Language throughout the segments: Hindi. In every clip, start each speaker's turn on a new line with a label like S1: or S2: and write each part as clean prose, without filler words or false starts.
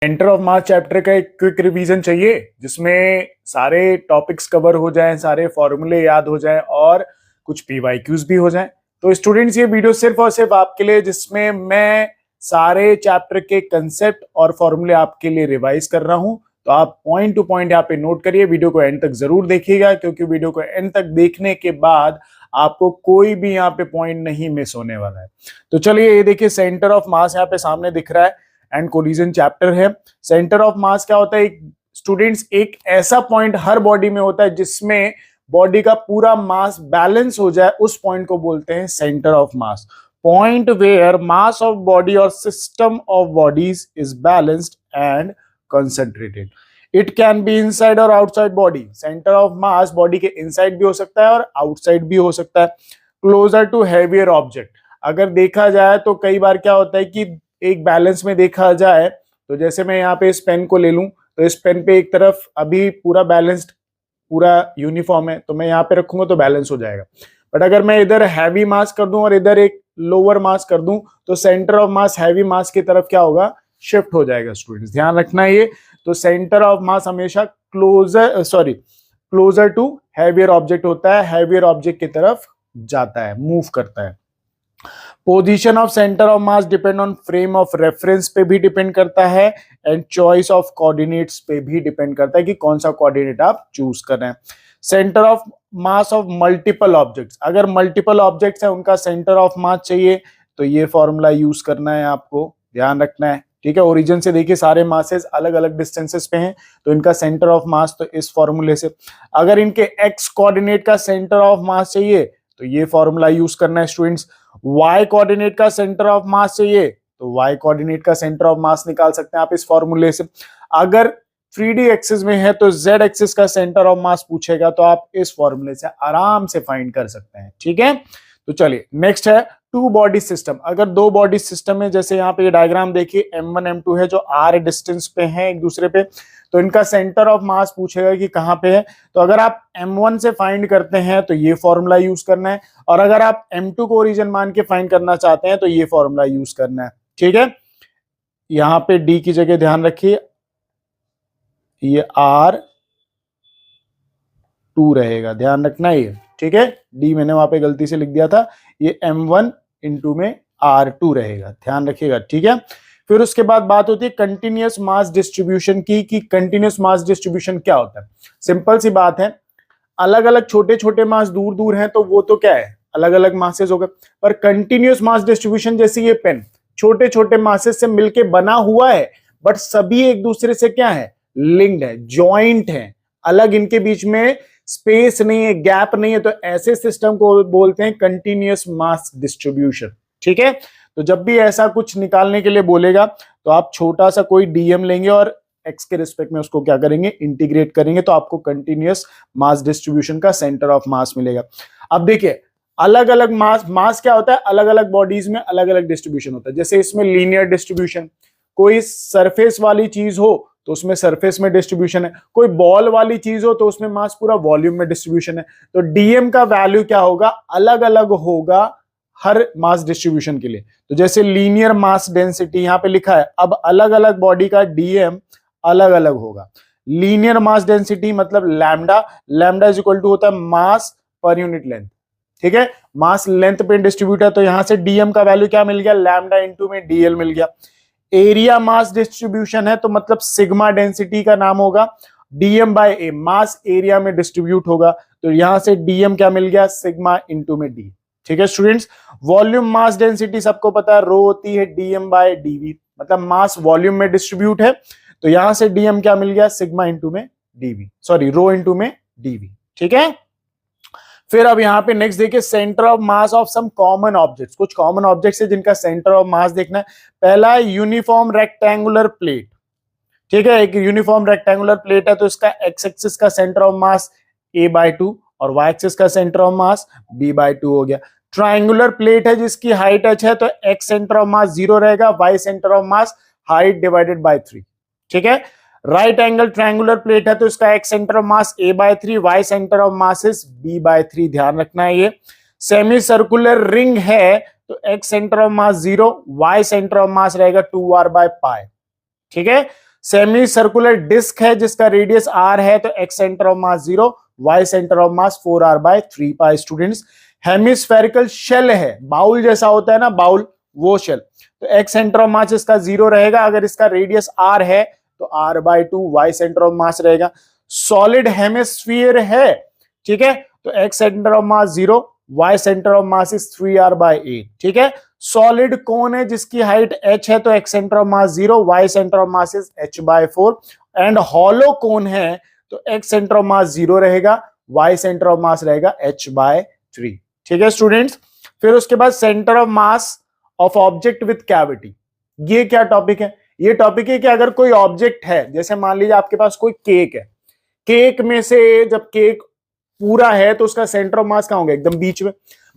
S1: सेंटर ऑफ मास चैप्टर का एक क्विक रिवीजन चाहिए जिसमें सारे टॉपिक्स कवर हो जाएं, सारे फॉर्मूले याद हो जाएं और कुछ पीवाईक्यूज भी हो जाएं। तो स्टूडेंट्स, ये वीडियो सिर्फ और सिर्फ आपके लिए, जिसमें मैं सारे चैप्टर के कंसेप्ट और फॉर्मूले आपके लिए रिवाइज कर रहा हूं। तो आप पॉइंट टू पॉइंट यहाँ पे नोट करिए, वीडियो को एंड तक जरूर देखिएगा, क्योंकि वीडियो को एंड तक देखने के बाद आपको कोई भी यहाँ पे पॉइंट नहीं मिस होने वाला है। तो चलिए, ये देखिए सेंटर ऑफ मास यहाँ पे सामने दिख रहा है एंड कोलिजन चैप्टर है। सेंटर ऑफ मास क्या होता है स्टूडेंट्स? एक ऐसा पॉइंट हर बॉडी में होता है जिसमें बॉडी का पूरा मास बैलेंस हो जाए, उस पॉइंट को बोलते हैं centre of mass. Point where mass of body और system of bodies is balanced and concentrated. It can be inside और outside body. Centre of mass body के इनसाइड भी हो सकता है और आउटसाइड भी हो सकता है। Closer to heavier object. अगर देखा जाए तो कई बार क्या होता है कि एक बैलेंस में देखा जाए तो जैसे मैं यहाँ पे इस पेन को ले लूं तो इस पेन पे एक तरफ अभी पूरा बैलेंस्ड, पूरा यूनिफॉर्म है, तो मैं यहाँ पे रखूंगा तो बैलेंस हो जाएगा। बट अगर मैं इधर हैवी मास कर दूं और इधर एक लोअर मास कर दूं तो सेंटर ऑफ मास हैवी मास की तरफ क्या होगा? शिफ्ट हो जाएगा। स्टूडेंट्स ध्यान रखना है ये। तो सेंटर ऑफ मास हमेशा क्लोजर टू हैवियर ऑब्जेक्ट होता है, हैवियर ऑब्जेक्ट की तरफ जाता है, मूव करता है। Position of centre of mass depend on frame of reference पे भी डिपेंड करता है एंड चॉइस ऑफ कोऑर्डिनेट्स पे भी डिपेंड करता है कि कौन सा कोऑर्डिनेट आप चूज कर रहे हैं। Centre of mass of multiple objects. अगर मल्टीपल ऑब्जेक्ट्स है, उनका सेंटर ऑफ मास चाहिए तो ये फॉर्मूला यूज करना है, आपको ध्यान रखना है। ठीक है, ओरिजिन से देखिए सारे मासेस अलग अलग डिस्टेंसेस पे हैं, तो इनका सेंटर ऑफ मास तो इस फॉर्मूले से। अगर इनके एक्स कोऑर्डिनेट का सेंटर ऑफ मास चाहिए तो ये फॉर्मूला यूज करना है स्टूडेंट्स। y कोऑर्डिनेट का सेंटर ऑफ मास चाहिए तो y कोऑर्डिनेट का सेंटर ऑफ मास निकाल सकते हैं आप इस फॉर्मूले से। अगर 3D एक्सिस में है तो z एक्सिस का सेंटर ऑफ मास पूछेगा तो आप इस फॉर्मूले से आराम से फाइंड कर सकते हैं। ठीक है, तो चलिए नेक्स्ट है टू बॉडी सिस्टम। अगर दो बॉडी सिस्टम है, जैसे यहाँ पे ये डायग्राम देखिए, m1 m2 है जो r डिस्टेंस पे है एक दूसरे पे, तो इनका सेंटर ऑफ मास पूछेगा कि कहाँ पे है। तो अगर आप m1 से फाइंड करते हैं तो ये फॉर्मूला यूज करना है, और अगर आप m2 को ओरिजिन मान के फाइंड करना चाहते हैं तो ये फॉर्मूला यूज करना है। ठीक है, यहाँ पे d की जगह ध्यान रखिए ये r2 रहेगा, ध्यान रखना ये। ठीक है, d मैंने वहां पे गलती से लिख दिया था, ये m1 इंटू में r2 रहेगा, ध्यान रखिएगा। ठीक है, फिर उसके बाद बात होती है कंटिन्यूअस मास डिस्ट्रीब्यूशन की, कि कंटिन्यूअस मास डिस्ट्रीब्यूशन क्या होता है। सिंपल सी बात है, अलग अलग छोटे छोटे मास दूर दूर हैं तो वो तो क्या है, अलग अलग मासेस हो गए। पर कंटिन्यूअस मास डिस्ट्रीब्यूशन, जैसे ये पेन छोटे छोटे मासेस से मिलके बना हुआ है, बट सभी एक दूसरे से क्या है, लिंक्ड है, ज्वाइंट है, अलग इनके बीच में स्पेस नहीं है, गैप नहीं है, तो ऐसे सिस्टम को बोलते हैं कंटिन्यूअस मास डिस्ट्रीब्यूशन। ठीक है, तो जब भी ऐसा कुछ निकालने के लिए बोलेगा तो आप छोटा सा कोई डीएम लेंगे और एक्स के रिस्पेक्ट में उसको क्या करेंगे, इंटीग्रेट करेंगे, तो आपको कंटिन्यूअस मास डिस्ट्रीब्यूशन का सेंटर ऑफ मास मिलेगा। अब देखिए अलग अलग मास क्या होता है, अलग अलग बॉडीज में अलग अलग डिस्ट्रीब्यूशन होता है। जैसे इसमें लीनियर डिस्ट्रीब्यूशन, कोई सरफेस वाली चीज हो तो उसमें सरफेस में डिस्ट्रीब्यूशन है, कोई बॉल वाली चीज हो तो उसमें मास पूरा वॉल्यूम में डिस्ट्रीब्यूशन है। तो डीएम का वैल्यू क्या होगा, अलग अलग होगा हर मास डिस्ट्रीब्यूशन के लिए। तो जैसे लीनियर मास डेंसिटी यहां पे लिखा है, अब अलग अलग बॉडी का डीएम अलग अलग होगा। लीनियर मास डेंसिटी मतलब lambda, lambda is equal to होता है मास पर यूनिट लेंथ। ठीक है, मास लेंथ पे डिस्ट्रीब्यूट है, तो यहां से डीएम का वैल्यू क्या मिल गया, लैम्डा इंटू में डीएल मिल गया। एरिया मास डिस्ट्रीब्यूशन है तो मतलब सिग्मा डेंसिटी का नाम होगा, डीएम बाय ए, मास एरिया में डिस्ट्रीब्यूट होगा, तो यहां से डीएम क्या मिल गया, सिग्मा इंटू में डी। ठीक है स्टूडेंट्स, वॉल्यूम मास डेंसिटी सबको पता है रो होती है डीएम बाय डीवी, मतलब मास वॉल्यूम में डिस्ट्रीब्यूट है, तो यहां से डीएम क्या मिल गया, सिग्मा इंटू में डीवी, सॉरी रो इंटू में डीवी। ठीक है, फिर अब यहाँ पे नेक्स्ट देखिए centre of mass of some common objects. कुछ कॉमन ऑब्जेक्ट्स है जिनका सेंटर ऑफ मास देखना है। पहला है यूनिफॉर्म रेक्टेंगुलर प्लेट। ठीक है, एक यूनिफॉर्म रेक्टेंगुलर प्लेट है तो इसका एक्स एक्सिस का सेंटर ऑफ मास a/2 और y एक्सिस का सेंटर ऑफ मास b/2 हो गया। ट्राइंगुलर प्लेट है जिसकी हाइट h है तो x सेंटर ऑफ मास 0 रहेगा, y centre of mass height divided by 3। ठीक है, राइट एंगल ट्रायंगुलर प्लेट है तो इसका x centre of mass a/3, y centre of mass is b/3, ध्यान रखना है ये। सेमी सर्कुलर रिंग है तो x centre of mass 0, y centre of मास रहेगा 2r/π। ठीक है, सेमी सर्कुलर डिस्क है जिसका रेडियस r है, तो x centre of mass 0, y centre of mass 4r/3 pi students. Hemispherical shell है, बाउल जैसा होता है ना बाउल, वो शेल, तो x सेंटर ऑफ मास इसका 0 रहेगा। अगर इसका रेडियस r है तो r/2 y सेंटर ऑफ मास रहेगा। सॉलिड हेमिस्फीयर है, ठीक है, तो x centre of mass 0, y centre of mass is 3r/8, ठीक है। सॉलिड कोन है जिसकी हाइट h है, तो x centre of mass 0, y centre of mass is h/4। And hollow cone है तो x सेंटर ऑफ मास 0 रहेगा, y सेंटर ऑफ मास रहेगा h/3, ठीक है स्टूडेंट्स। फिर उसके बाद centre of mass of object with cavity, ये क्या टॉपिक है? ये टॉपिक है कि अगर कोई ऑब्जेक्ट है, जैसे मान लीजिए आपके पास कोई केक है, केक में से जब केक पूरा है तो उसका सेंटर ऑफ मास कहां होगा? एकदम बीच में।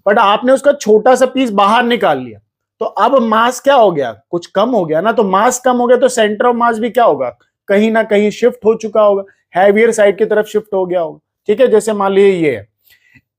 S1: बट आपने उसका छोटा सा पीस बाहर निकाल लिया, तो अब मास क्या हो गया? कुछ कम हो गया ना, तो मास कम हो गया तो सेंटर ऑफ मास भी क्या होगा? कहीं ना कहीं शिफ्ट हो चुका होगा, हैवियर साइड की तरफ शिफ्ट हो गया होगा, ठीक है। जैसे मान लीजिए ये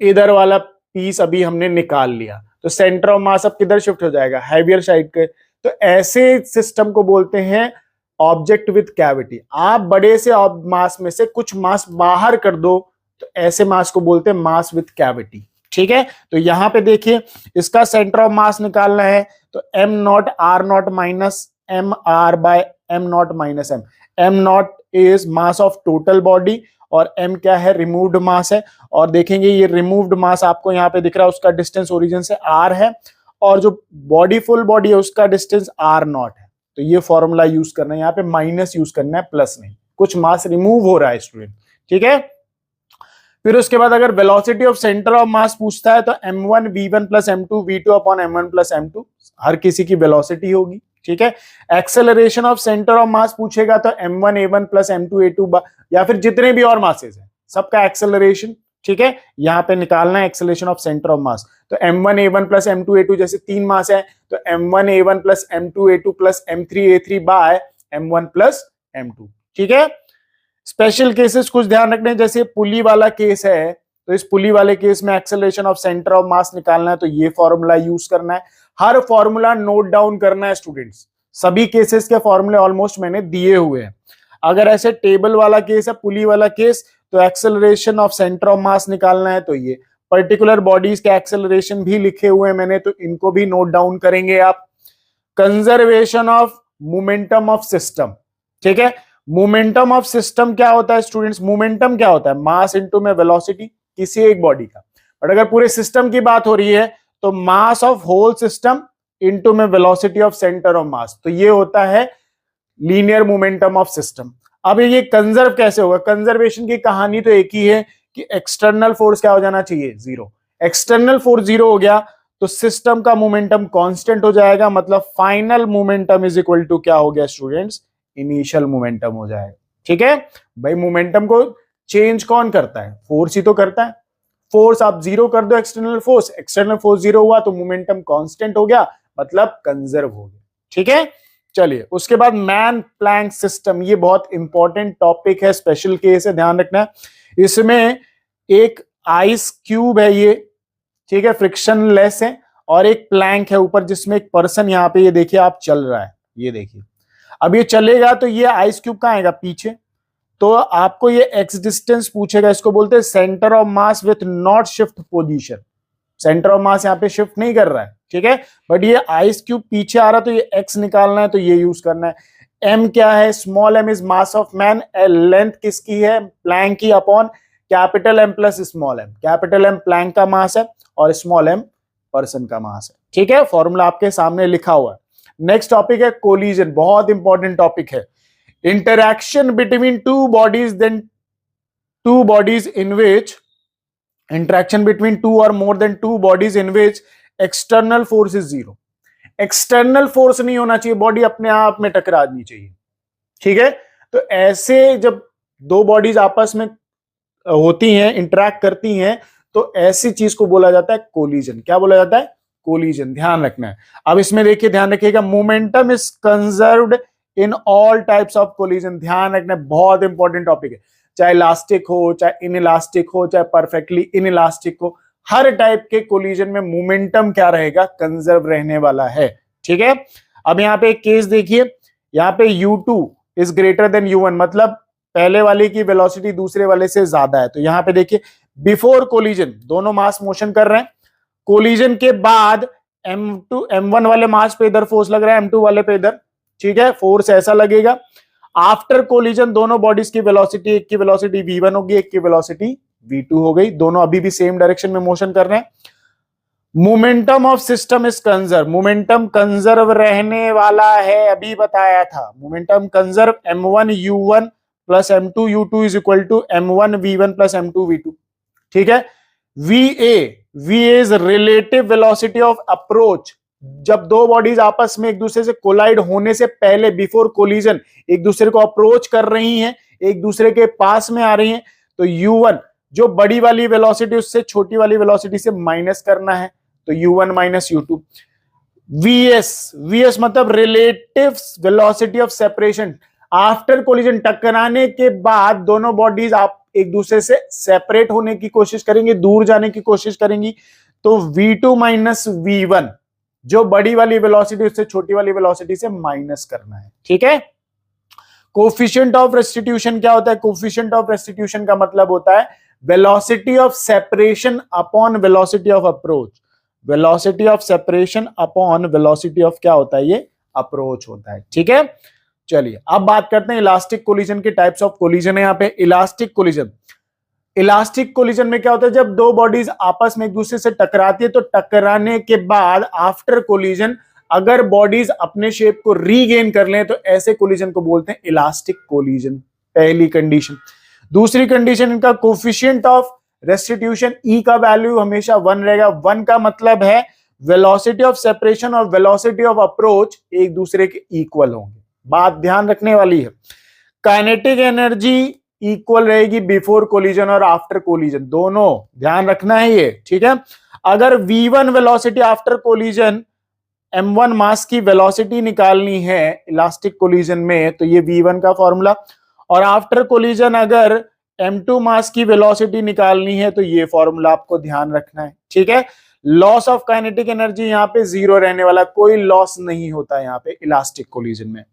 S1: इधर वाला पीस अभी हमने निकाल लिया, तो सेंटर ऑफ मास अब किधर शिफ्ट हो जाएगा? हैवियर साइड के। तो ऐसे सिस्टम को बोलते हैं ऑब्जेक्ट विथ कैविटी। आप बड़े से मास में से कुछ मास बाहर कर दो, तो ऐसे मास को बोलते हैं मास विथ कैविटी, ठीक है। तो यहां पे देखिए इसका सेंटर ऑफ मास निकालना है, तो m0 r0 minus mr/m0 minus m0 is mass of total body और m क्या है? रिमूव्ड मास है। और देखेंगे ये रिमूव्ड मास आपको यहाँ पे दिख रहा है, उसका डिस्टेंस ओरिजिन से r है, और जो बॉडी फुल बॉडी है उसका डिस्टेंस r0 है। तो ये फॉर्मूला यूज करना है, यहाँ पे माइनस यूज करना है, प्लस नहीं। कुछ मास रिमूव हो रहा है स्टूडेंट, ठीक है। फिर उसके बाद अगर वेलोसिटी ऑफ सेंटर ऑफ मास पूछता है तो m1 v1 plus m2 v2 upon m1 plus m2 हर किसी की वेलोसिटी होगी, ठीक है। एक्सेलरेशन ऑफ सेंटर ऑफ मास पूछेगा तो m1 a1 plus m2 a2 या फिर जितने भी और मासेस हैं सबका एक्सेलरेशन, ठीक है। यहाँ पे निकालना है acceleration of centre of mass, तो m1 a1 plus m2 a2 जैसे 3 मास है तो m1 a1 plus m2 a2 plus m3 a3 bye m1 plus m2, ठीक है। स्पेशल केसेस कुछ ध्यान रखने, जैसे पुली वाला केस है, तो इस पुली वाले केस में एक्सेलरेशन ऑफ सेंटर ऑफ मास निकालना है, तो ये फॉर्मूला यूज करना है। हर फॉर्मूला नोट डाउन करना है स्टूडेंट्स, सभी केसेस के फॉर्मूले ऑलमोस्ट मैंने दिए हुए हैं। अगर ऐसे टेबल वाला केस है, पुली वाला केस, तो एक्सेलरेशन ऑफ सेंटर ऑफ मास निकालना है, तो ये पर्टिकुलर बॉडीज के एक्सेलरेशन भी लिखे हुए हैं मैंने, तो इनको भी नोट डाउन करेंगे आप। Conservation of momentum of system, ठीक है। मोमेंटम ऑफ सिस्टम क्या होता है स्टूडेंट्स? मोमेंटम क्या होता है? मास इनटू में वेलोसिटी किसी एक बॉडी का। बट अगर पूरे सिस्टम की बात हो रही है तो mass of whole system into में velocity of centre of mass, तो ये होता है लीनियर मोमेंटम ऑफ सिस्टम। अब ये कंजर्व कैसे होगा? कंजर्वेशन की कहानी तो एक ही है कि एक्सटर्नल फोर्स क्या हो जाना चाहिए? 0। एक्सटर्नल फोर्स 0 हो गया तो सिस्टम का मोमेंटम कांस्टेंट हो जाएगा, मतलब final momentum is equal to क्या हो गया स्टूडेंट्स? इनिशियल मोमेंटम हो जाएगा, ठीक है। भाई मोमेंटम को चेंज कौन करता है? फोर्स ही तो करता है। फोर्स आप 0 कर दो, एक्सटर्नल फोर्स 0 हुआ तो मोमेंटम कांस्टेंट हो गया, मतलब कंजर्व हो गया, ठीक है। चलिए उसके बाद मैन प्लैंक सिस्टम, ये बहुत इंपॉर्टेंट टॉपिक है, स्पेशल केस है, ध्यान रखना। इसमें एक आइस क्यूब है ये, ठीक है, फ्रिक्शन लेस है, और एक प्लैंक है ऊपर जिसमें एक पर्सन यहाँ पे ये देखिए आप चल रहा है, ये देखिए अब ये चलेगा तो ये आइस क्यूब कहाँ आएगा? पीछे। तो आपको ये एक्स डिस्टेंस पूछेगा, इसको बोलते हैं centre of mass with not shift position. Centre of मास यहाँ पे शिफ्ट नहीं कर रहा है, ठीक है, बट ये आइस क्यूब पीछे आ रहा है तो ये एक्स निकालना है, तो ये यूज करना है। एम क्या है? Small M is mass of man, length किसकी है? प्लैंक की, upon capital M plus small M. Capital M plank का मास है और स्मॉल एम पर्सन का मास है, ठीक है। फॉर्मूला आपके सामने लिखा हुआ है। नेक्स्ट टॉपिक है कोलिजन, बहुत इंपॉर्टेंट टॉपिक है। Interaction between two bodies, then two bodies in which interaction between two or more than two bodies in which external force is 0। External force नहीं होना चाहिए, बॉडी अपने आप में टकरानी चाहिए, ठीक है। तो ऐसे जब दो बॉडीज आपस में होती हैं, इंटरैक्ट करती हैं, तो ऐसी चीज को बोला जाता है कोलिजन। क्या बोला जाता है? कोलिजन, ध्यान रखना है। अब इसमें देखिए, ध्यान रखिएगा, momentum is conserved in all types of collision. ध्यान रखना, बहुत इंपॉर्टेंट टॉपिक है। चाहे इलास्टिक हो, चाहे इनइलास्टिक हो, चाहे परफेक्टली इनइलास्टिक हो, हर टाइप के कोलिजन में मोमेंटम क्या रहेगा? कंजर्व रहने वाला है, ठीक है। अब यहाँ पे एक केस देखिए, यहाँ पे U2 is greater than u1, मतलब पहले वाले की वेलोसिटी दूसरे वाले से ज्यादा है। तो यहां पे देखिए बिफोर कोलिजन दोनों मास मोशन कर रहे हैं, कोलिजन के बाद m1 वाले मास पे इधर फोर्स लग रहा है, m2 वाले पे इधर, ठीक है, फोर्स ऐसा लगेगा। आफ्टर कोलिजन दोनों बॉडीज की वेलोसिटी, एक की वेलोसिटी v1 होगी, एक की वेलोसिटी v2 हो गई, दोनों अभी भी सेम डायरेक्शन में मोशन कर रहे हैं। Momentum of system is conserve, momentum conserve रहने वाला है, अभी बताया था। Momentum conserve m1 u1 plus m2 u2 is equal to m1 v1 plus m2 v2, ठीक है। va is relative velocity of approach, जब दो बॉडीज आपस में एक दूसरे से कोलाइड होने से पहले, बिफोर कोलिजन, एक दूसरे को अप्रोच कर रही हैं, एक दूसरे के पास में आ रही हैं, तो u1 जो बड़ी वाली वेलोसिटी उससे छोटी वाली वेलोसिटी से माइनस करना है, तो u1 माइनस u2। vs मतलब relative velocity of separation, after collision टकराने के बाद दोनों बॉडीज आप एक दूसरे से सेपरेट होने की कोशिश करेंगे, दूर जाने की कोशिश करेंगी, तो v2 माइनस v1 जो बड़ी वाली वेलोसिटी उससे छोटी वाली वेलोसिटी से माइनस करना है, ठीक है। कोफिशिएंट ऑफ रेस्टिट्यूशन क्या होता है? कोफिशिएंट ऑफ रेस्टिट्यूशन का मतलब होता है velocity of separation upon velocity of approach, velocity of separation upon velocity of क्या होता है? ये अप्रोच होता है, ठीक है। चलिए अब बात करते हैं इलास्टिक कोलिजन के टाइप्स ऑफ कोलिजन है। यहाँ पे इलास्टिक कोलिजन, इलास्टिक कोलिजन में क्या होता है? जब दो बॉडीज आपस में एक दूसरे से टकराती है, तो टकराने के बाद आफ्टर कोलिजन अगर बॉडीज अपने शेप को रीगेन कर लें, तो ऐसे कोलिजन को बोलते हैं इलास्टिक कोलिजन, पहली कंडीशन। दूसरी कंडीशन, इनका कोफिशिएंट ऑफ रेस्टिट्यूशन ई का वैल्यू हमेशा 1 रहेगा। 1 का मतलब है वेलोसिटी ऑफ सेपरेशन और वेलोसिटी ऑफ अप्रोच एक दूसरे के इक्वल होंगे, बात ध्यान रखने वाली है। काइनेटिक एनर्जी इक्वल रहेगी बिफोर कोलिजन और आफ्टर कोलिजन, दोनों ध्यान रखना है ये, ठीक है। अगर v1 velocity after collision m1 मास की वेलोसिटी निकालनी है इलास्टिक कोलिजन में, तो ये v1 का फॉर्मूला, और आफ्टर कोलिजन अगर m2 मास की वेलोसिटी निकालनी है, तो ये फॉर्मूला आपको ध्यान रखना है, ठीक है। लॉस ऑफ काइनेटिक एनर्जी यहाँ पे 0 रहने वाला, कोई लॉस नहीं होता यहाँ पे इलास्टिक कोलिजन में।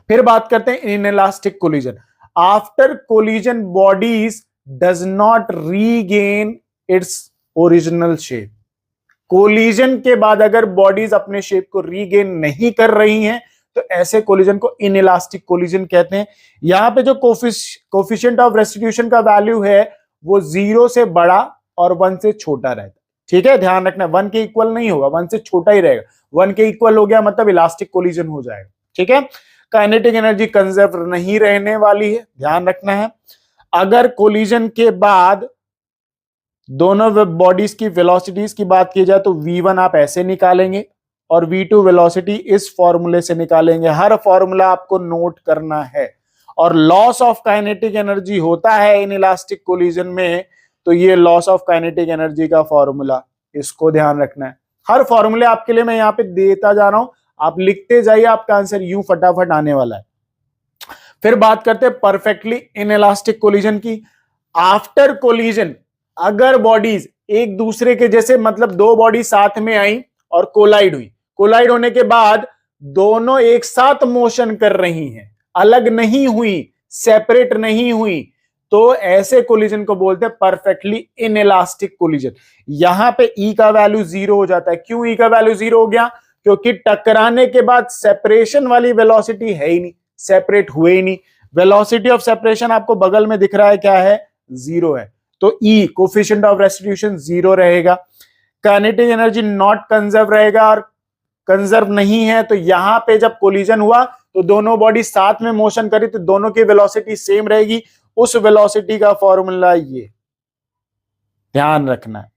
S1: फिर बात करते हैं inelastic collision. After collision bodies does not regain its original shape, collision के बाद अगर बॉडीज अपने शेप को रीगेन नहीं कर रही हैं, तो ऐसे कोलिजन को इनइलास्टिक कोलिजन कहते हैं। यहां पे जो कोफिशिएंट ऑफ रेस्टिट्यूशन का वैल्यू है वो 0 से बड़ा और 1 से छोटा रहता है, ठीक है, ध्यान रखना। 1 के इक्वल नहीं होगा, 1 से छोटा ही रहेगा। 1 के इक्वल हो गया मतलब इलास्टिक कोलिजन हो जाएगा, ठीक है। काइनेटिक एनर्जी कंजर्व नहीं रहने वाली है, ध्यान रखना है। अगर कोलिजन के बाद दोनों बॉडीज की वेलोसिटीज की बात की जाए, तो v1 आप ऐसे निकालेंगे और v2 वेलोसिटी इस फॉर्मूले से निकालेंगे। हर फॉर्मूला आपको नोट करना है। और लॉस ऑफ काइनेटिक एनर्जी होता है इन इलास्टिक कोलिजन में, तो ये लॉस ऑफ काइनेटिक एनर्जी का फॉर्मूला, इसको ध्यान रखना है। हर फॉर्मूले आपके लिए मैं यहाँ पे देता जा रहा हूं, आप लिखते जाइए, आपका आंसर यूं फटाफट आने वाला है। फिर बात करते हैं परफेक्टली इनइलास्टिक कोलिजन की। आफ्टर कोलिजन अगर बॉडीज एक दूसरे के जैसे, मतलब दो बॉडी साथ में आई और कोलाइड हुई, कोलाइड होने के बाद दोनों एक साथ मोशन कर रही हैं, अलग नहीं हुई, सेपरेट नहीं हुई, तो ऐसे कोलिजन को बोलते हैं परफेक्टली इनइलास्टिक कोलिजन। यहां पे ई का वैल्यू 0 हो जाता है। क्यों ई का वैल्यू 0 हो गया? क्योंकि टकराने के बाद सेपरेशन वाली वेलोसिटी है ही नहीं, सेपरेट हुए ही नहीं। वेलोसिटी ऑफ सेपरेशन आपको बगल में दिख रहा है, क्या है? 0 है, तो ई कोफिशिएंट ऑफ रेस्टिट्यूशन 0 रहेगा। काइनेटिक एनर्जी नॉट कंजर्व रहेगा, और कंजर्व नहीं है, तो यहां पे जब कोलिजन हुआ तो दोनों बॉडी साथ में मोशन करी, तो दोनों की वेलोसिटी सेम रहेगी। उस वेलोसिटी का फॉर्मूला ये ध्यान रखना है,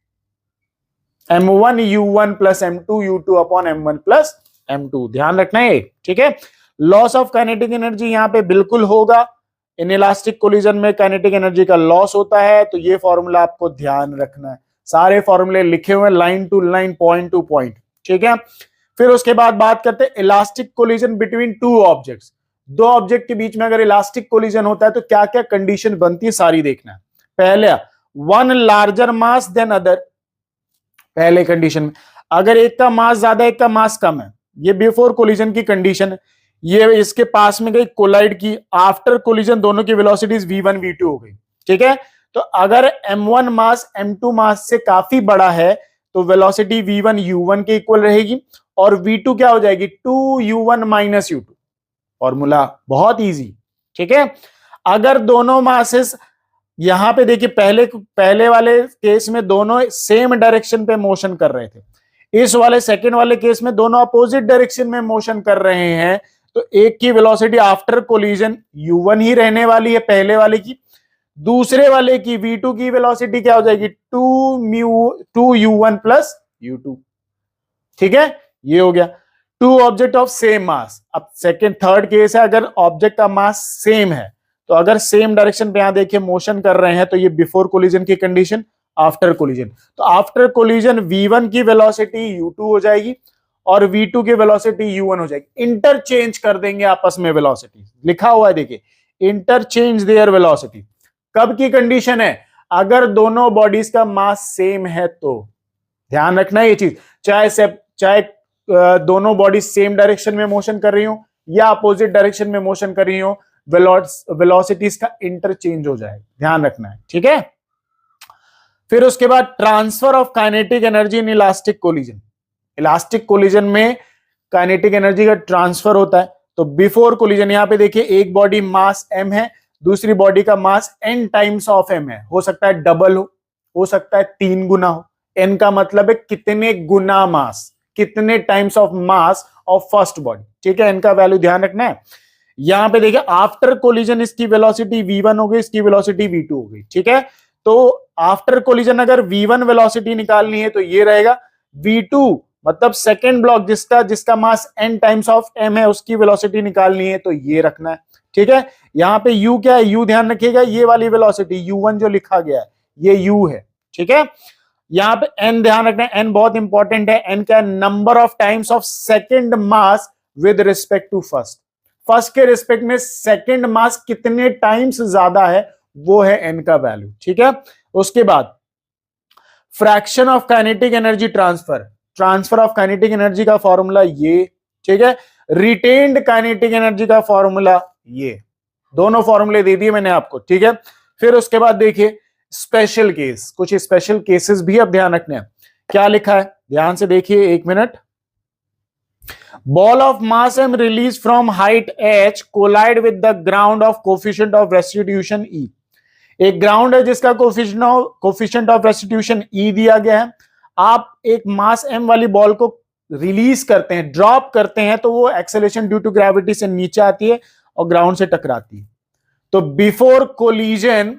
S1: m1 u1 plus m2 u2 upon m1 plus m2, ध्यान रखना है, ठीक है। लॉस ऑफ काइनेटिक एनर्जी यहां पे बिल्कुल होगा, इनइलास्टिक कोलिजन में काइनेटिक एनर्जी का लॉस होता है, तो ये फॉर्मूला आपको ध्यान रखना है। सारे फॉर्मूले लिखे हुए line to line, point to point, ठीक है। फिर उसके बाद बात करते हैं elastic collision between two objects. दो ऑब्जेक्ट के बीच में अगर इलास्टिक कोलिजन होता है तो क्या क्या कंडीशन बनती है, सारी देखना है। पहले, वन लार्जर मास देन अदर, पहले कंडीशन में अगर एक का मास ज्यादा एक का मास कम है, ये बिफोर कोलिजन की कंडीशन है। ये इसके पास में गई, कोलाइड की, आफ्टर कोलिजन दोनों की वेलोसिटीज v1 v2 हो गई, ठीक है। तो अगर m1 मास m2 मास से काफी बड़ा है तो वेलोसिटी v1 u1 के इक्वल रहेगी, और v2 क्या हो जाएगी 2u1 माइनस u2। फॉर्मूला बहुत इजी, ठीक है। अगर दोनों मासेस, यहां पे देखिए पहले वाले केस में दोनों सेम डायरेक्शन पे मोशन कर रहे थे, इस वाले सेकंड वाले केस में दोनों अपोजिट डायरेक्शन में मोशन कर रहे हैं, तो एक की वेलोसिटी आफ्टर कोलिजन u1 ही रहने वाली है पहले वाले की, दूसरे वाले की v2 की वेलोसिटी क्या हो जाएगी 2u1 प्लस u2, ठीक है। ये हो गया two object of same mass. अब सेकंड थर्ड केस है, अगर ऑब्जेक्ट का मास सेम है, तो अगर सेम डायरेक्शन पे यहां देखिए मोशन कर रहे हैं, तो ये बिफोर कोलिजन की कंडीशन, आफ्टर कोलिजन, तो आफ्टर कोलिजन v1 की वेलोसिटी u2 हो जाएगी और v2 की वेलोसिटी u1 हो जाएगी। इंटरचेंज कर देंगे आपस में वेलोसिटी, लिखा हुआ है देखिए, इंटरचेंज देयर वेलोसिटी। कब की कंडीशन है, अगर दोनों बॉडीज का मास सेम है, तो ध्यान रखना ये चीज, चाहे दोनों बॉडी सेम डायरेक्शन में मोशन कर रही हो या अपोजिट डायरेक्शन में मोशन कर रही हो, वेलोसिटीज का इंटरचेंज हो जाए, ध्यान रखना है, ठीक है। फिर उसके बाद transfer of kinetic energy in elastic collision. Elastic collision में काइनेटिक एनर्जी का ट्रांसफर होता है। तो बिफोर कोलिजन यहां पे देखिए एक बॉडी मास m है, दूसरी बॉडी का मास n टाइम्स ऑफ m है, हो सकता है डबल हो सकता है 3 गुना हो। n का मतलब है कितने गुना मास, कितने times of mass of first body, ठीक है। n का वैल्यू ध्यान रखना है। यहां पे देखिए आफ्टर कोलिजन इसकी वेलोसिटी v1 हो गई, इसकी वेलोसिटी v2 हो गई, ठीक है। तो आफ्टर कोलिजन अगर v1 वेलोसिटी निकालनी है तो ये रहेगा, v2 मतलब सेकेंड ब्लॉक जिसका मास n टाइम्स ऑफ m है, उसकी वेलोसिटी निकालनी है तो ये रखना है, ठीक है। यहां पे u क्या है, u ध्यान रखिएगा, ये वाली वेलोसिटी u1 जो लिखा गया है ये u है, ठीक है। यहां पे n ध्यान रखना है, n बहुत इंपॉर्टेंट है। n क्या है, number of times of second mass with respect to first के रिस्पेक्ट में सेकेंड मास कितने टाइम्स ज्यादा है, वो है n का वैल्यू, ठीक है। उसके बाद fraction of kinetic energy transfer of kinetic energy का फॉर्मूला ये, ठीक है। रिटेन्ड काइनेटिक एनर्जी का फॉर्मूला ये, दोनों फॉर्मूले दे दिए मैंने आपको, ठीक है। फिर उसके बाद देखिए स्पेशल केस, कुछ स्पेशल केसेस भी अब ध्यान रखने हैं। क्या लिखा है ध्यान से देखिए, एक minute. Ball of mass m release from height h collide with the ground of coefficient of restitution E। एक ग्राउंड है जिसका कोफिशिएंट ऑफ रेस्टिट्यूशन E दिया गया है। आप एक मास m वाली बॉल को रिलीज करते हैं, ड्रॉप करते हैं, तो वो एक्सेलरेशन ड्यू टू ग्रेविटी से नीचे आती है और ग्राउंड से टकराती है। तो बिफोर कोलिजन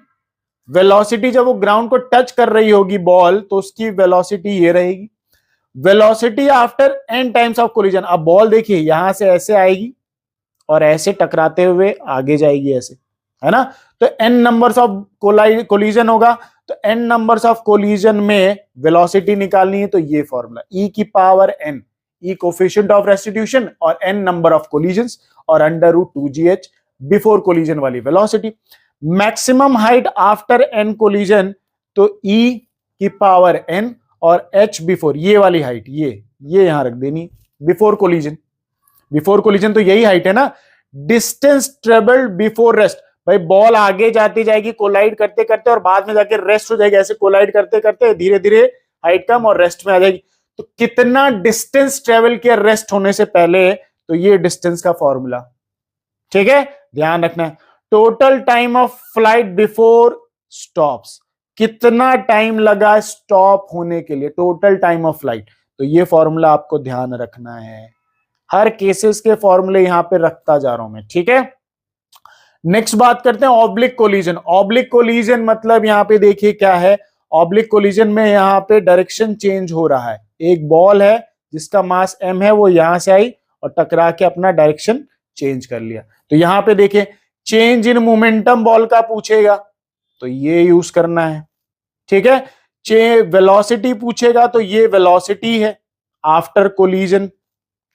S1: वेलोसिटी, जब वो ग्राउंड को टच कर रही होगी बॉल, तो उसकी वेलोसिटी ये रहेगी। Velocity after n times of collision, अब बॉल देखिए यहां से ऐसे आएगी और ऐसे टकराते हुए आगे जाएगी, ऐसे, है ना। तो n नंबर्स ऑफ कोलिजन होगा, तो n नंबर्स ऑफ कोलिजन में वेलोसिटी निकालनी है, तो ये फॉर्मूला e की power n, e coefficient of restitution और n नंबर ऑफ कोलिजन्स और under root 2gh before collision वाली velocity. Maximum height after n collision, तो e की पावर n और h बिफोर, ये वाली हाइट, ये यहां रख देनी बिफोर कोलिजन तो यही हाइट है ना। डिस्टेंस ट्रेवल्ड बिफोर रेस्ट, भाई बॉल आगे जाती जाएगी कोलाइड करते करते और बाद में जाके रेस्ट हो जाएगी, ऐसे कोलाइड करते करते धीरे धीरे हाइट कम और रेस्ट में आ जाएगी। तो कितना डिस्टेंस ट्रेवल किया रेस्ट होने से पहले, तो ये डिस्टेंस का फॉर्मूला, ठीक है, ध्यान रखना है। Total time of flight before stops, कितना टाइम लगा स्टॉप होने के लिए, टोटल टाइम ऑफ फ्लाइट, तो ये फॉर्मूला आपको ध्यान रखना है। हर केसेस के फॉर्मूले यहां पे रखता जा रहा हूं मैं, ठीक है। नेक्स्ट बात करते हैं ऑब्लिक कोलिजन। ऑब्लिक कोलिजन मतलब यहां पे देखिए क्या है, ऑब्लिक कोलिजन में यहां पे डायरेक्शन चेंज हो रहा है। एक बॉल है जिसका मास m है, वो यहां से आई और टकरा के अपना डायरेक्शन चेंज कर लिया। तो यहां पे देखिए चेंज इन मोमेंटम बॉल का पूछेगा तो ये यूज करना है, ठीक है। वेलोसिटी पूछेगा तो ये वेलोसिटी है आफ्टर कोलिजन,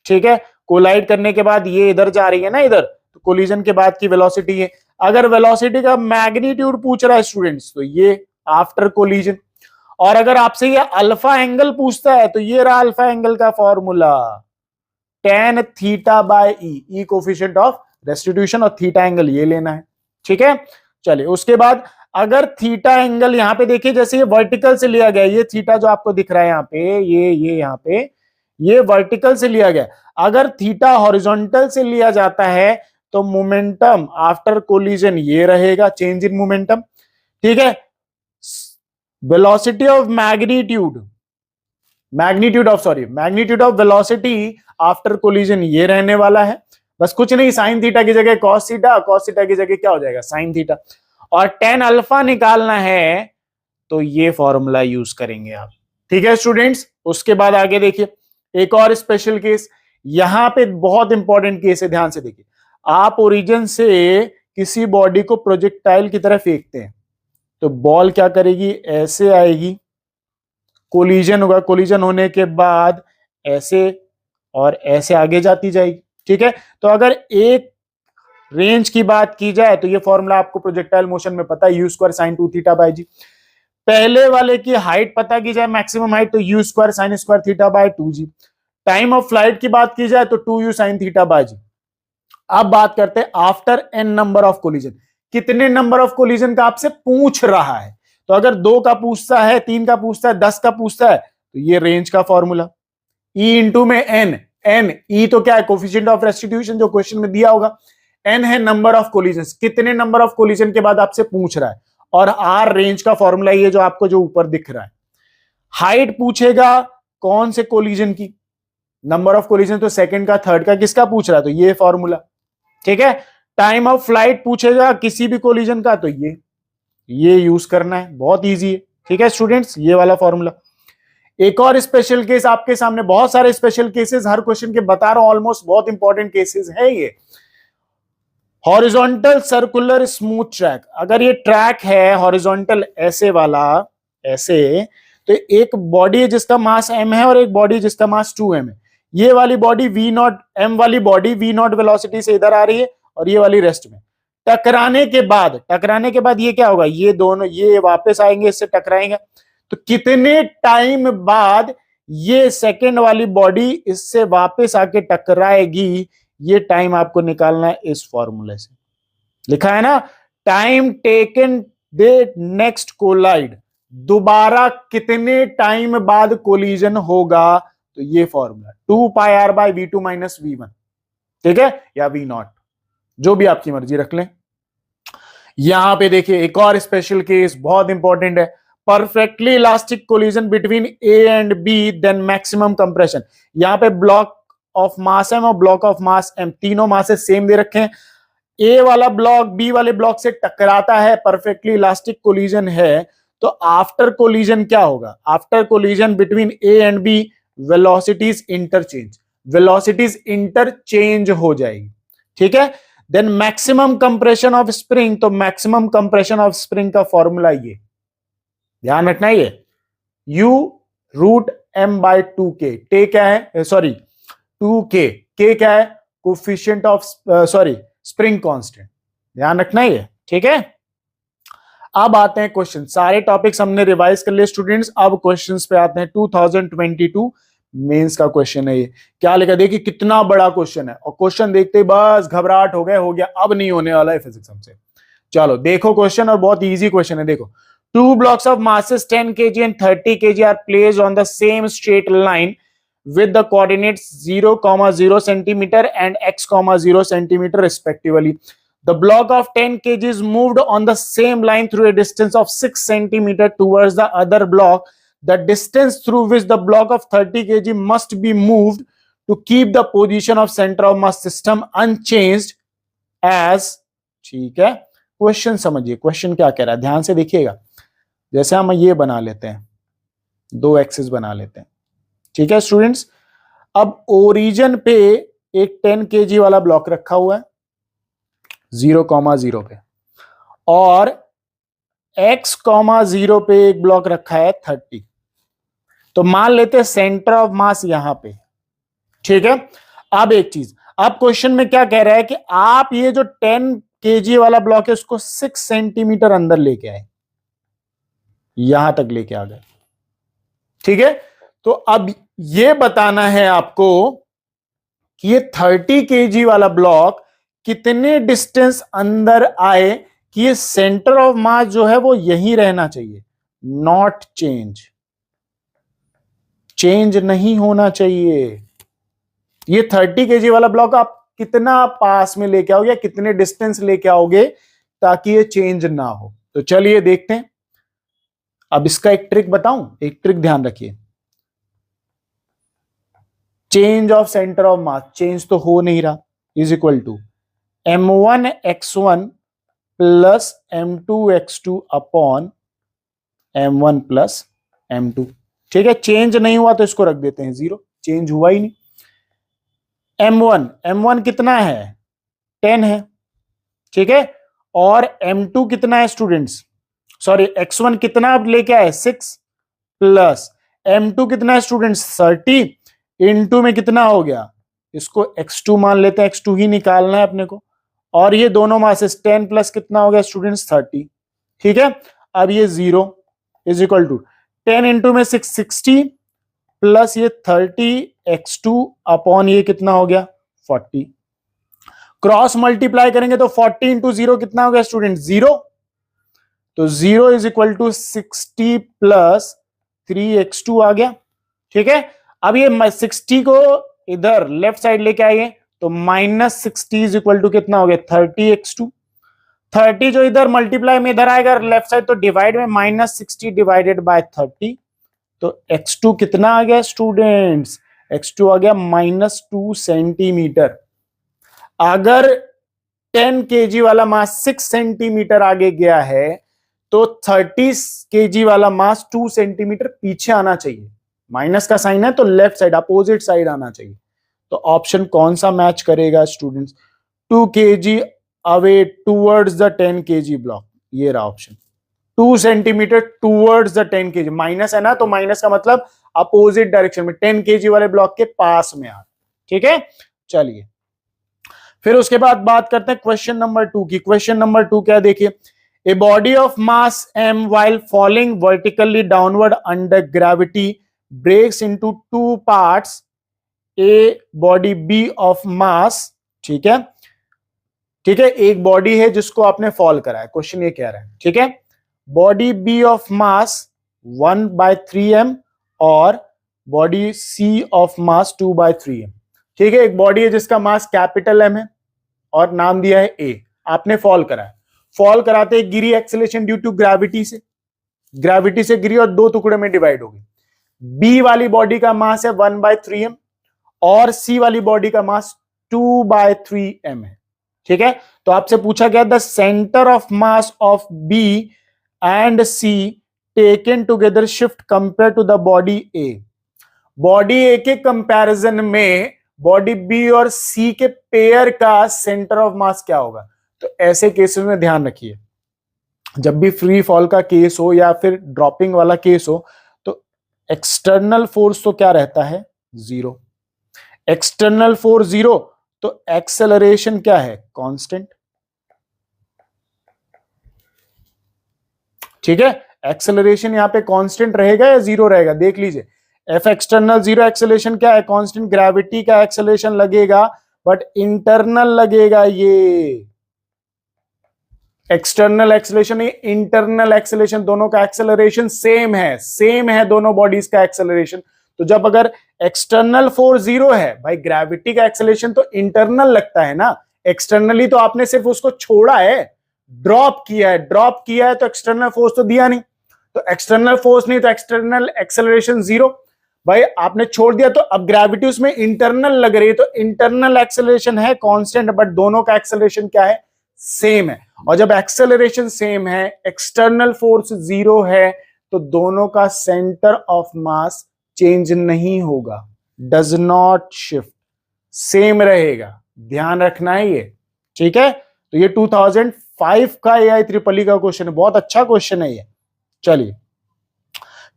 S1: ठीक है। कोलाइड करने के बाद ये इधर जा रही है ना, इधर, तो कोलिजन के बाद की वेलोसिटी है। अगर वेलोसिटी का मैग्नीट्यूड पूछ रहा है स्टूडेंट्स, तो ये आफ्टर कोलिजन। और अगर आपसे ये अल्फा एंगल पूछता है तो ये रहा अल्फा एंगल का formula, tan theta by E coefficient of restitution और थीटा एंगल ये लेना है। ठीक है, चलिए उसके बाद अगर थीटा एंगल यहां पे देखिए, जैसे ये वर्टिकल से लिया गया, ये थीटा जो आपको दिख रहा है यहां पे, ये यहां पे ये वर्टिकल से लिया गया, अगर थीटा हॉरिजॉन्टल से लिया जाता है तो मोमेंटम आफ्टर कोलिजन ये रहेगा, चेंज इन मोमेंटम। ठीक है, velocity of magnitude of velocity after collision ये रहने वाला है। बस कुछ नहीं, साइन थीटा की जगह कॉस थीटा, कॉस थीटा की जगह क्या हो जाएगा, साइन थीटा। और tan अल्फा निकालना है तो ये फॉर्मूला यूज करेंगे आप। ठीक है स्टूडेंट्स, उसके बाद आगे देखिए एक और स्पेशल केस, यहां पे बहुत इंपॉर्टेंट केस है, ध्यान से देखिए। आप ओरिजिन से किसी बॉडी को प्रोजेक्टाइल की तरह फेंकते हैं तो बॉल क्या करेगी, ऐसे आएगी, कोलिजन होगा, कोलिजन होने के बाद ऐसे और ऐसे आगे जाती जाएगी। ठीक है, तो अगर एक रेंज की बात की जाए तो ये फॉर्मूला आपको प्रोजेक्टाइल मोशन में पता है, U square sine 2 theta by जी। पहले वाले की हाइट पता की जाए, मैक्सिमम हाइट, तो U square sine square theta by 2g। Time of flight की बात की जाए तो 2u साइन थीटा बाय जी। अब बात करते हैं after n number of collision, कितने नंबर ऑफ कोलिजन का आपसे पूछ रहा है। तो अगर 2 का पूछता है, 3 का पूछता है, 10 का पूछता है, तो ये रेंज का फॉर्मूला E इंटू में n E तो क्या है, कोफिशिएंट ऑफ रेस्टिट्यूशन, जो क्वेश्चन में दिया होगा, n है नंबर ऑफ कोलिजन, कितने नंबर ऑफ कोलिजन के बाद आपसे पूछ रहा है, और R रेंज का फॉर्मूला ये जो आपको जो ऊपर दिख रहा है। हाइट पूछेगा कौन से कोलिजन की, नंबर ऑफ कोलिजन तो सेकंड का, थर्ड का, किसका पूछ रहा है, तो ये फॉर्मूला। ठीक है, टाइम ऑफ फ्लाइट पूछेगा किसी भी कोलिजन का, तो ये यूज करना है, बहुत इजी है। ठीक है स्टूडेंट्स, ये वाला फॉर्मूला। एक और स्पेशल केस आपके सामने, बहुत सारे स्पेशल केसेस हर क्वेश्चन के बता रहा हूं, ऑलमोस्ट बहुत इंपॉर्टेंट केसेस है ये। हॉरिजॉन्टल सर्कुलर स्मूथ ट्रैक, अगर ये ट्रैक है हॉरिजॉन्टल ऐसे वाला, ऐसे, तो एक बॉडी है जिसका मास m है और एक बॉडी जिसका मास 2m है। ये वाली बॉडी v0, m वाली बॉडी v0 वेलोसिटी से इधर आ रही है और ये वाली रेस्ट में। टकराने के बाद ये क्या होगा, ये दोनों ये वापस आएंगे, इससे टकराएंगे, तो कितने टाइम बाद ये सेकंड वाली बॉडी इससे वापस आके टकराएगी, ये टाइम आपको निकालना है इस फॉर्मूले से। लिखा है ना, time taken the next collide, दोबारा कितने टाइम बाद कोलिजन होगा, तो ये formula 2 pi r by v2 minus v1। ठीक है, या v0, जो भी आपकी मर्जी रख लें। यहां पे देखिए एक और स्पेशल केस बहुत इंपॉर्टेंट है, perfectly elastic collision between A and B then maximum compression. यहां पे ब्लॉक ऑफ मास m और ब्लॉक ऑफ मास m, तीनों मासेस सेम दे रखे हैं। ए वाला ब्लॉक बी वाले ब्लॉक से टकराता है, परफेक्टली इलास्टिक कोलिजन है, तो आफ्टर कोलिजन क्या होगा, after collision between A and B velocities interchange हो जाएगी। ठीक है, then maximum compression of spring, तो मैक्सिमम कंप्रेशन ऑफ स्प्रिंग का फॉर्मूला ये ध्यान रखना, ये u root m bye 2k, टे क्या है, सॉरी 2k, k क्या है, कोफिशिएंट ऑफ स्प्रिंग कांस्टेंट, ध्यान रखना ये। ठीक है, अब आते हैं क्वेश्चन, सारे टॉपिक्स हमने रिवाइज कर लिए स्टूडेंट्स, अब क्वेश्चंस पे आते हैं। 2022 मेंस का क्वेश्चन है ये, क्या लिखा देखिए, कितना बड़ा क्वेश्चन है, और क्वेश्चन देखते ही बस घबराहट हो गए, हो गया, अब नहीं होने वाला है फिजिक्स हमसे। चलो देखो क्वेश्चन, और बहुत इजी क्वेश्चन है। देखो, 2 blocks of masses 10 kg and 30 kg are placed on the same straight line with the coordinates 0, 0 centimeter and x, 0 centimeter respectively. The block of 10 kg is moved on the same line through a distance of 6 centimeter towards the other block. The distance through which the block of 30 kg must be moved to keep the position of center of mass system unchanged as, ठीक है, क्वेश्चन समझिए, क्वेश्चन क्या कह रहा है, ध्यान से देखिएगा। जैसे हम ये बना लेते हैं, 2 एक्सिस बना लेते हैं। ठीक है स्टूडेंट्स, अब ओरिजिन पे एक 10 kg वाला ब्लॉक रखा हुआ है 0, 0 पे, और x, 0 पे एक ब्लॉक रखा है 30। तो मान लेते हैं सेंटर ऑफ मास यहां पे। ठीक है, अब एक चीज, अब क्वेश्चन में क्या कह रहा है कि आप ये जो 10 kg वाला ब्लॉक है उसको 6 सेंटीमीटर अंदर लेके आए, यहां तक लेके आ गए। ठीक है, तो अब ये बताना है आपको कि ये 30 kg वाला ब्लॉक कितने डिस्टेंस अंदर आए कि ये सेंटर ऑफ मास जो है वो यहीं रहना चाहिए, नॉट चेंज नहीं होना चाहिए। ये 30 kg वाला ब्लॉक आप कितना पास में लेके आओगे, कितने डिस्टेंस लेके आओगे ताकि ये चेंज ना हो। तो चलिए देखते हैं। अब इसका एक ट्रिक बताऊं, एक ट्रिक ध्यान रखिए। Change of centre of mass, change तो हो नहीं रहा, is equal to m1x1 plus m2x2 upon m1 plus m2। ठीक है, चेंज नहीं हुआ तो इसको रख देते हैं 0, चेंज हुआ ही नहीं। m1 कितना है, 10 है। ठीक है, और m2 कितना है स्टूडेंट्स, सॉरी x1 कितना अब लेके आए 6 प्लस m2 कितना है स्टूडेंट्स 30 इनटू में कितना हो गया, इसको x2 मान लेते हैं, x2 ही निकालना है अपने को। और ये दोनों मासेस 10 प्लस कितना हो गया स्टूडेंट्स 30। ठीक है, अब ये 0 इज इक्वल टू 10 इंटू में 60 प्लस ये 30 x2 अपॉन ये कितना हो गया 40। क्रॉस मल्टीप्लाई करेंगे तो 40 इंटू 0 कितना हो गया स्टूडेंट 0। तो 0 is equal to 60 plus 3x2 आ गया। ठीक है, अब ये 60 को इधर लेफ्ट साइड लेके आइए तो -60 इज इक्वल टू कितना हो गया 30x2। 30 जो इधर मल्टीप्लाई में इधर आएगा लेफ्ट साइड तो डिवाइड में -60 डिवाइडेड बाय 30। तो x2 कितना आ गया स्टूडेंट्स, x2 आ गया -2 सेंटीमीटर। अगर 10 kg वाला मास 6 सेंटीमीटर आगे गया है तो 30 kg वाला मास 2 सेंटीमीटर पीछे आना चाहिए। माइनस का साइन है तो लेफ्ट साइड अपोजिट साइड आना चाहिए। तो ऑप्शन कौन सा मैच करेगा students, 2 kg away towards the 10 kg block, ये रहा option. 2 centimetre towards the 10 kg, minus है ना तो माइनस का मतलब अपोजिट डायरेक्शन में 10 kg वाले ब्लॉक के पास में आ। ठीक है, चलिए फिर उसके बाद बात करते हैं क्वेश्चन नंबर 2 की। क्वेश्चन नंबर 2 क्या देखिए, a body of mass m while falling vertically downward under gravity breaks into 2 parts, a body b of mass। ठीक है, ठीक है, एक बॉडी है जिसको आपने फॉल करा है, क्वेश्चन ये कह रहा है। ठीक है, body B of mass 1/3m और body C of mass 2/3m। ठीक है, एक बॉडी है जिसका मास कैपिटल एम है और नाम दिया है ए, आपने फॉल करा है। फॉल कराते गिरी एक्सेलेरेशन ड्यू टू ग्रेविटी से गिरी और 2 टुकड़े में डिवाइड हो गई। बी वाली बॉडी का मास है 1/3m और सी वाली बॉडी का मास 2/3m है। ठीक है, तो आपसे पूछा गया the centre of mass of B and C taken together shift compare to the body A. Body A के कंपैरिजन में बॉडी बी और सी के पेयर का सेंटर ऑफ मास क्या होगा। तो ऐसे केसेस में ध्यान रखिए, जब भी फ्री फॉल का केस हो या फिर ड्रॉपिंग वाला केस हो तो एक्सटर्नल फोर्स तो क्या रहता है 0। एक्सटर्नल फोर्स 0 तो एक्सेलरेशन क्या है कांस्टेंट। ठीक है, एक्सेलरेशन यहां पे कांस्टेंट रहेगा या 0 रहेगा, देख लीजिए। एफ एक्सटर्नल 0, एक्सेलरेशन क्या है कांस्टेंट। ग्रेविटी का एक्सेलरेशन लगेगा बट इंटरनल लगेगा, ये एक्सटर्नल एक्सेलरेशन इंटरनल एक्सेलरेशन दोनों का एक्सेलरेशन सेम है दोनों बॉडीज का एक्सेलरेशन। तो जब अगर एक्सटर्नल फोर्स 0 है भाई, ग्रेविटी का एक्सेलरेशन तो इंटरनल लगता है ना, एक्सटर्नली तो आपने सिर्फ उसको छोड़ा है, ड्रॉप किया है तो एक्सटर्नल फोर्स तो दिया नहीं। तो एक्सटर्नल फोर्स नहीं तो एक्सटर्नल एक्सेलरेशन 0 भाई, आपने छोड़ दिया तो अब ग्रेविटी उसमें इंटरनल लग रही है तो इंटरनल एक्सेलरेशन है कांस्टेंट बट दोनों का एक्सेलरेशन क्या है सेम है। और जब एक्सेलरेशन सेम है, एक्सटर्नल फोर्स 0 है तो दोनों का सेंटर ऑफ मास चेंज नहीं होगा, डज नॉट शिफ्ट, सेम रहेगा, ध्यान रखना है ये। ठीक है, तो ये 2005 का AI ट्रिपल का क्वेश्चन है, बहुत अच्छा क्वेश्चन है ये। चलिए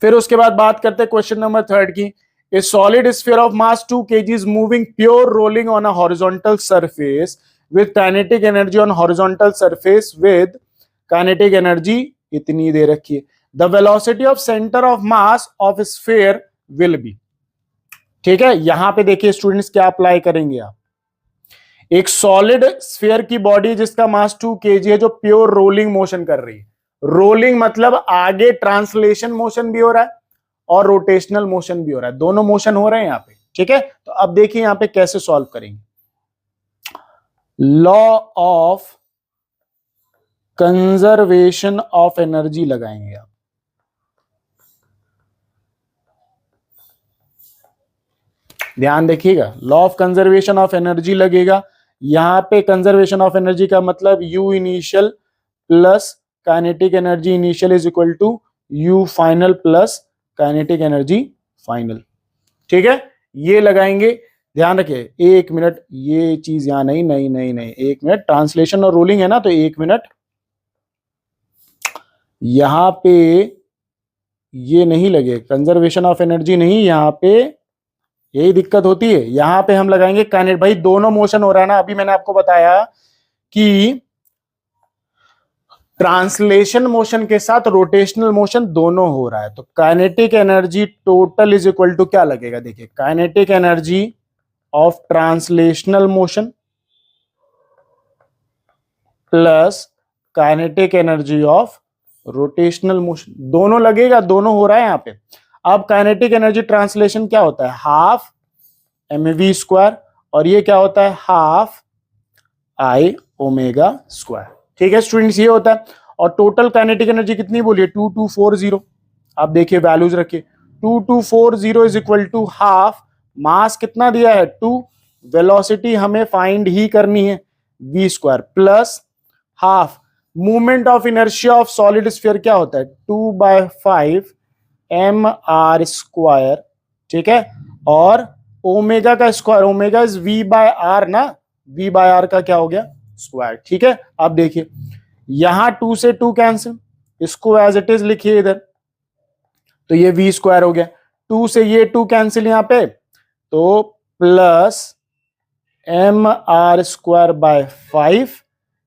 S1: फिर उसके बाद बात करते हैं क्वेश्चन नंबर 3 की। ए solid sphere of mass 2 kg is moving pure rolling on a horizontal surface with kinetic energy on horizontal surface with kinetic energy इतनी दे रखी है। The velocity of center of mass of sphere will be। ठीक है, यहां पे देखिए स्टूडेंट्स क्या अप्लाई करेंगे आप। एक सॉलिड स्फीयर की बॉडी जिसका मास 2 kg है, जो प्योर रोलिंग मोशन कर रही है। रोलिंग मतलब आगे ट्रांसलेशन मोशन भी हो रहा है और रोटेशनल मोशन भी हो रहा है, दोनों मोशन हो रहे हैं यहां पे। ठीक है, तो अब देखिए यहां पे कैसे सॉल्व करेंगे। Law of conservation of energy लगाएंगे आप। ध्यान देखिएगा, law of conservation of energy लगेगा। यहां पे कंजर्वेशन ऑफ एनर्जी का मतलब U initial plus kinetic energy initial is equal to U final plus kinetic energy final. ठीक है, ये लगाएंगे। ध्यान रखिए, 1 मिनट, ये चीज यहां नहीं नहीं नहीं नहीं, 1 मिनट, ट्रांसलेशन और रोलिंग है ना, तो 1 मिनट। यहां पे ये नहीं लगे, कंजर्वेशन ऑफ एनर्जी नहीं, यहां पे यही दिक्कत होती है। यहां पे हम लगाएंगे काइनेट। भाई दोनों मोशन हो रहा है ना, अभी मैंने आपको बताया कि ट्रांसलेशन मोशन के साथ रोटेशनल मोशन दोनों हो रहा है, तो kinetic energy total is equal to क्या लगेगा, देखिए kinetic energy of translational motion plus kinetic energy of rotational motion, दोनों लगेगा, दोनों हो रहा है यहां पे। अब काइनेटिक एनर्जी ट्रांसलेशन क्या होता है, हाफ mv स्क्वायर, और ये क्या होता है, हाफ आई ओमेगा स्क्वायर। ठीक है स्टूडेंट्स, ये होता है। और टोटल काइनेटिक एनर्जी कितनी बोलिए, 2240। आप देखिए वैल्यूज रखिए, 2240 इज इक्वल टू हाफ, मास कितना दिया है 2, वेलोसिटी हमें फाइंड ही करनी है v square, plus half movement of inertia of solid sphere क्या होता है 2/5 mr स्क्वायर। ठीक है, और ओमेगा का स्क्वायर, ओमेगा इज v/r ना, v/r का क्या हो गया स्क्वायर। ठीक है, अब देखिए यहां 2 से 2 कैंसिल, इसको एज इट इज लिखिए इधर, तो ये v स्क्वायर हो गया। 2 से ये 2 कैंसिल यहां पे, तो plus mr square by 5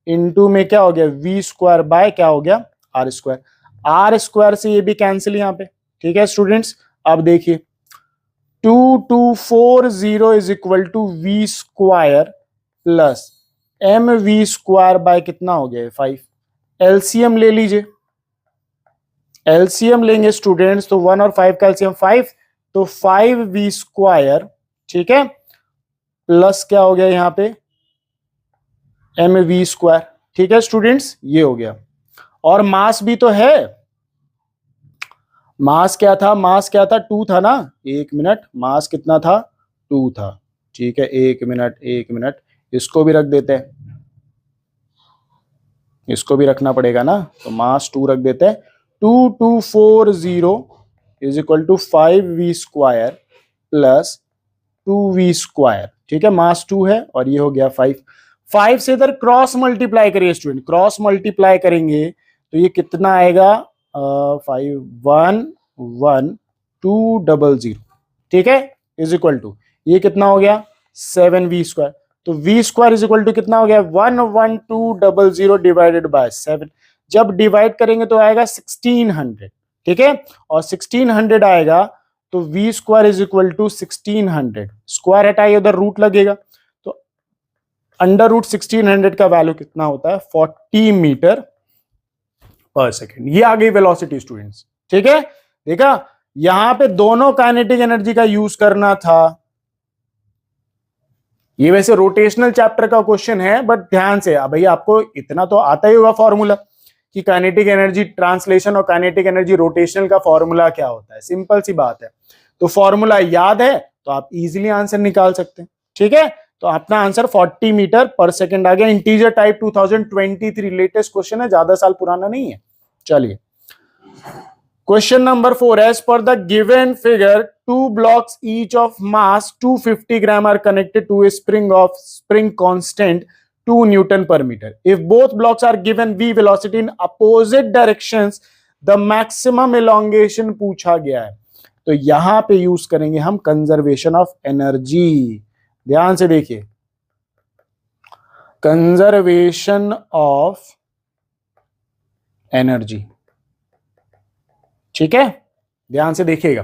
S1: into में क्या हो गया v स्क्वायर बाय क्या हो गया r स्क्वायर। r स्क्वायर से ये भी कैंसिल यहां पे। ठीक है स्टूडेंट्स, अब देखिए 2240 is equal to v square plus mv square by कितना हो गया 5। एलसीएम ले लीजिए, एलसीएम लेंगे स्टूडेंट्स, तो 1 और 5 का एलसीएम 5, तो 5v स्क्वायर। ठीक है, प्लस क्या हो गया यहां पे mv स्क्वायर। ठीक है स्टूडेंट्स, ये हो गया। और मास भी तो है, मास क्या था, मास क्या था 2 था ना, 1 मिनट, मास कितना था 2 था। ठीक है, 1 मिनट 1 मिनट, इसको भी रख देते हैं, इसको भी रखना पड़ेगा ना, तो मास 2 रख देते हैं। 2240 is equal to 5v square plus 2v square. ठीक है, मास 2 है और ये हो गया 5। 5 से इधर क्रॉस मल्टीप्लाई करिए स्टूडेंट, क्रॉस मल्टीप्लाई करेंगे तो ये कितना आएगा 511,200। ठीक है, इज इक्वल टू ये कितना हो गया 7v स्क्वायर, तो v square is equal to कितना हो गया 11200 डिवाइडेड बाय 7। जब डिवाइड करेंगे तो आएगा 1600। ठीक है, और 1600 आएगा तो v square is equal to 1600, square हटाइए उधर रूट लगेगा, तो अंडर रूट 1600 का वैल्यू कितना होता है 40 मीटर पर सेकेंड। ये आ गई वेलोसिटी स्टूडेंट्स। ठीक है, देखा यहां पे दोनों काइनेटिक एनर्जी का यूज करना था। ये वैसे रोटेशनल चैप्टर का क्वेश्चन है, बट ध्यान से भैया आपको इतना तो आता ही होगा फॉर्मूला कि काइनेटिक एनर्जी ट्रांसलेशन और काइनेटिक एनर्जी रोटेशनल का फॉर्मूला क्या होता है, सिंपल सी बात है। तो फॉर्मूला याद है तो आप इजीली आंसर निकाल सकते हैं। ठीक है, तो अपना आंसर 40 मीटर पर सेकंड आ गया। इंटीजर टाइप 2023 लेटेस्ट क्वेश्चन है, ज्यादा साल पुराना नहीं है। चलिए question number 4, as per the given figure 2 blocks each of mass 250 gram are connected to a spring constant 2 Newton per meter. If both blocks are given v velocity in opposite directions, the maximum elongation पूछा गया है। तो यहां पे यूज करेंगे हम कंजर्वेशन ऑफ एनर्जी। ध्यान से देखिए, कंजर्वेशन ऑफ एनर्जी। ठीक है, ध्यान से देखिएगा,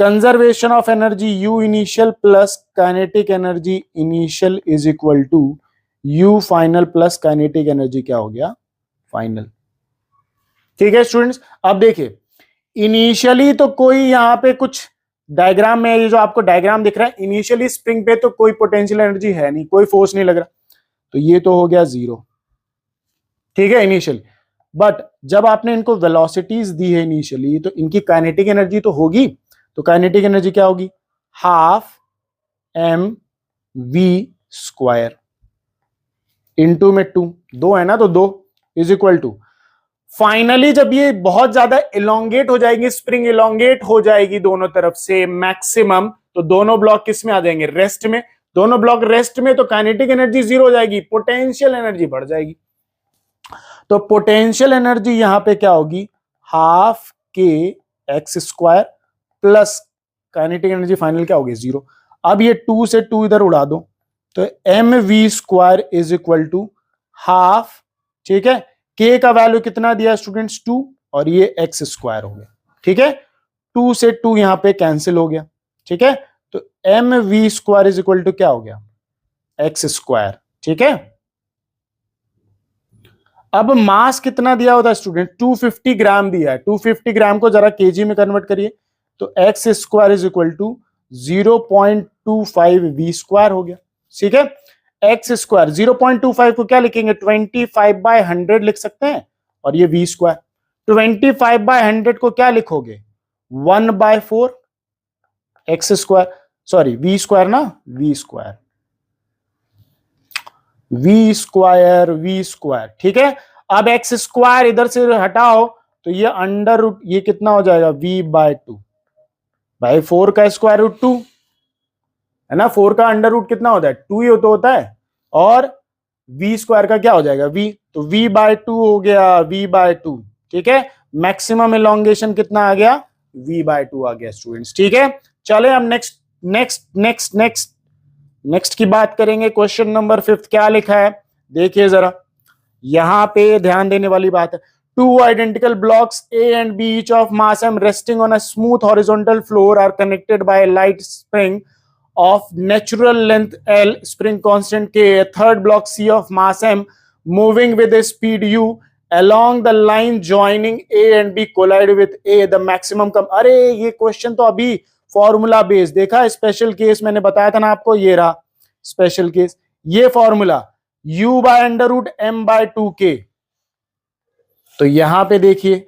S1: conservation of energy U initial plus kinetic energy initial is equal to U final plus kinetic energy क्या हो गया, फाइनल। ठीक है स्टूडेंट्स, अब देखिए इनिशियली तो कोई यहां पे कुछ डायग्राम में, ये जो आपको डायग्राम दिख रहा है, इनिशियली स्प्रिंग पे तो कोई पोटेंशियल एनर्जी है नहीं, कोई फोर्स नहीं लग रहा, तो ये तो हो गया जीरो। ठीक है इनिशियली, बट जब आपने इनको वेलोसिटीज दी है इनिशियली, तो इनकी काइनेटिक एनर्जी तो होगी, तो काइनेटिक एनर्जी क्या होगी, half m v square into में 2, 2 है ना, तो 2 इज इक्वल टू, फाइनली जब ये बहुत ज्यादा इलोंगेट हो जाएगी, स्प्रिंग इलोंगेट हो जाएगी दोनों तरफ से मैक्सिमम, तो दोनों ब्लॉक किस में आ जाएंगे, रेस्ट में। दोनों ब्लॉक रेस्ट में, तो काइनेटिक एनर्जी जीरो हो जाएगी, पोटेंशियल एनर्जी बढ़ जाएगी। तो पोटेंशियल एनर्जी यहां पे क्या होगी, हाफ के x square plus kinetic energy final क्या होगी, जीरो। अब ये 2 से 2 इधर उड़ा दो, तो m v square is equal to half, ठीक है, के का वैल्यू कितना दिया स्टूडेंट्स, 2, और ये एक्स स्क्वायर हो गया। ठीक है, 2 से 2 यहां पे कैंसिल हो गया। ठीक है, तो m v square is equal to क्या हो गया, एक्स स्क्वायर। ठीक है, अब मास कितना दिया होता है स्टूडेंट, 250 ग्राम दिया है, 250 ग्राम को जरा केजी में कन्वर्ट करिए, तो x square is equal to 0.25 v square हो गया। ठीक है, एक्स स्क्वायर 0.25 को क्या लिखेंगे, 25/100 लिख सकते हैं, और ये वी स्क्वायर, 25/100 को क्या लिखोगे, 1/4 X square, sorry V square ना, V square, V square, V square. ठीक है, अब एक्स स्क्वायर इधर से हटाओ, तो ये अंडर रूट, ये कितना हो जाएगा, v/2 भाई 4 का स्क्वायर रूट 2 है ना, 4 का अंडर रूट कितना होता है, 2 ही तो होता है, और v स्क्वायर का क्या हो जाएगा, v, तो v/2 हो गया, v/2। ठीक है, मैक्सिमम इलोंगेशन कितना आ गया, v/2 आ गया स्टूडेंट्स। ठीक है, चले हम next next next next next की बात करेंगे। क्वेश्चन नंबर 5 क्या लिखा है, देखिए जरा, यहां पे ध्यान देने वाली बात है। 2 identical blocks A and B each of mass m resting on a smooth horizontal floor are connected by a light spring of natural length L, spring constant K. A third block C of mass m moving with a speed u along the line joining A and B collide with A. The maximum come, अरे ये क्वेश्चन तो अभी फॉर्मूला बेस देखा, स्पेशल केस मैंने बताया था ना आपको, ये रहा स्पेशल केस, ये फॉर्मूला u/√m/2k। तो यहां पे देखिए,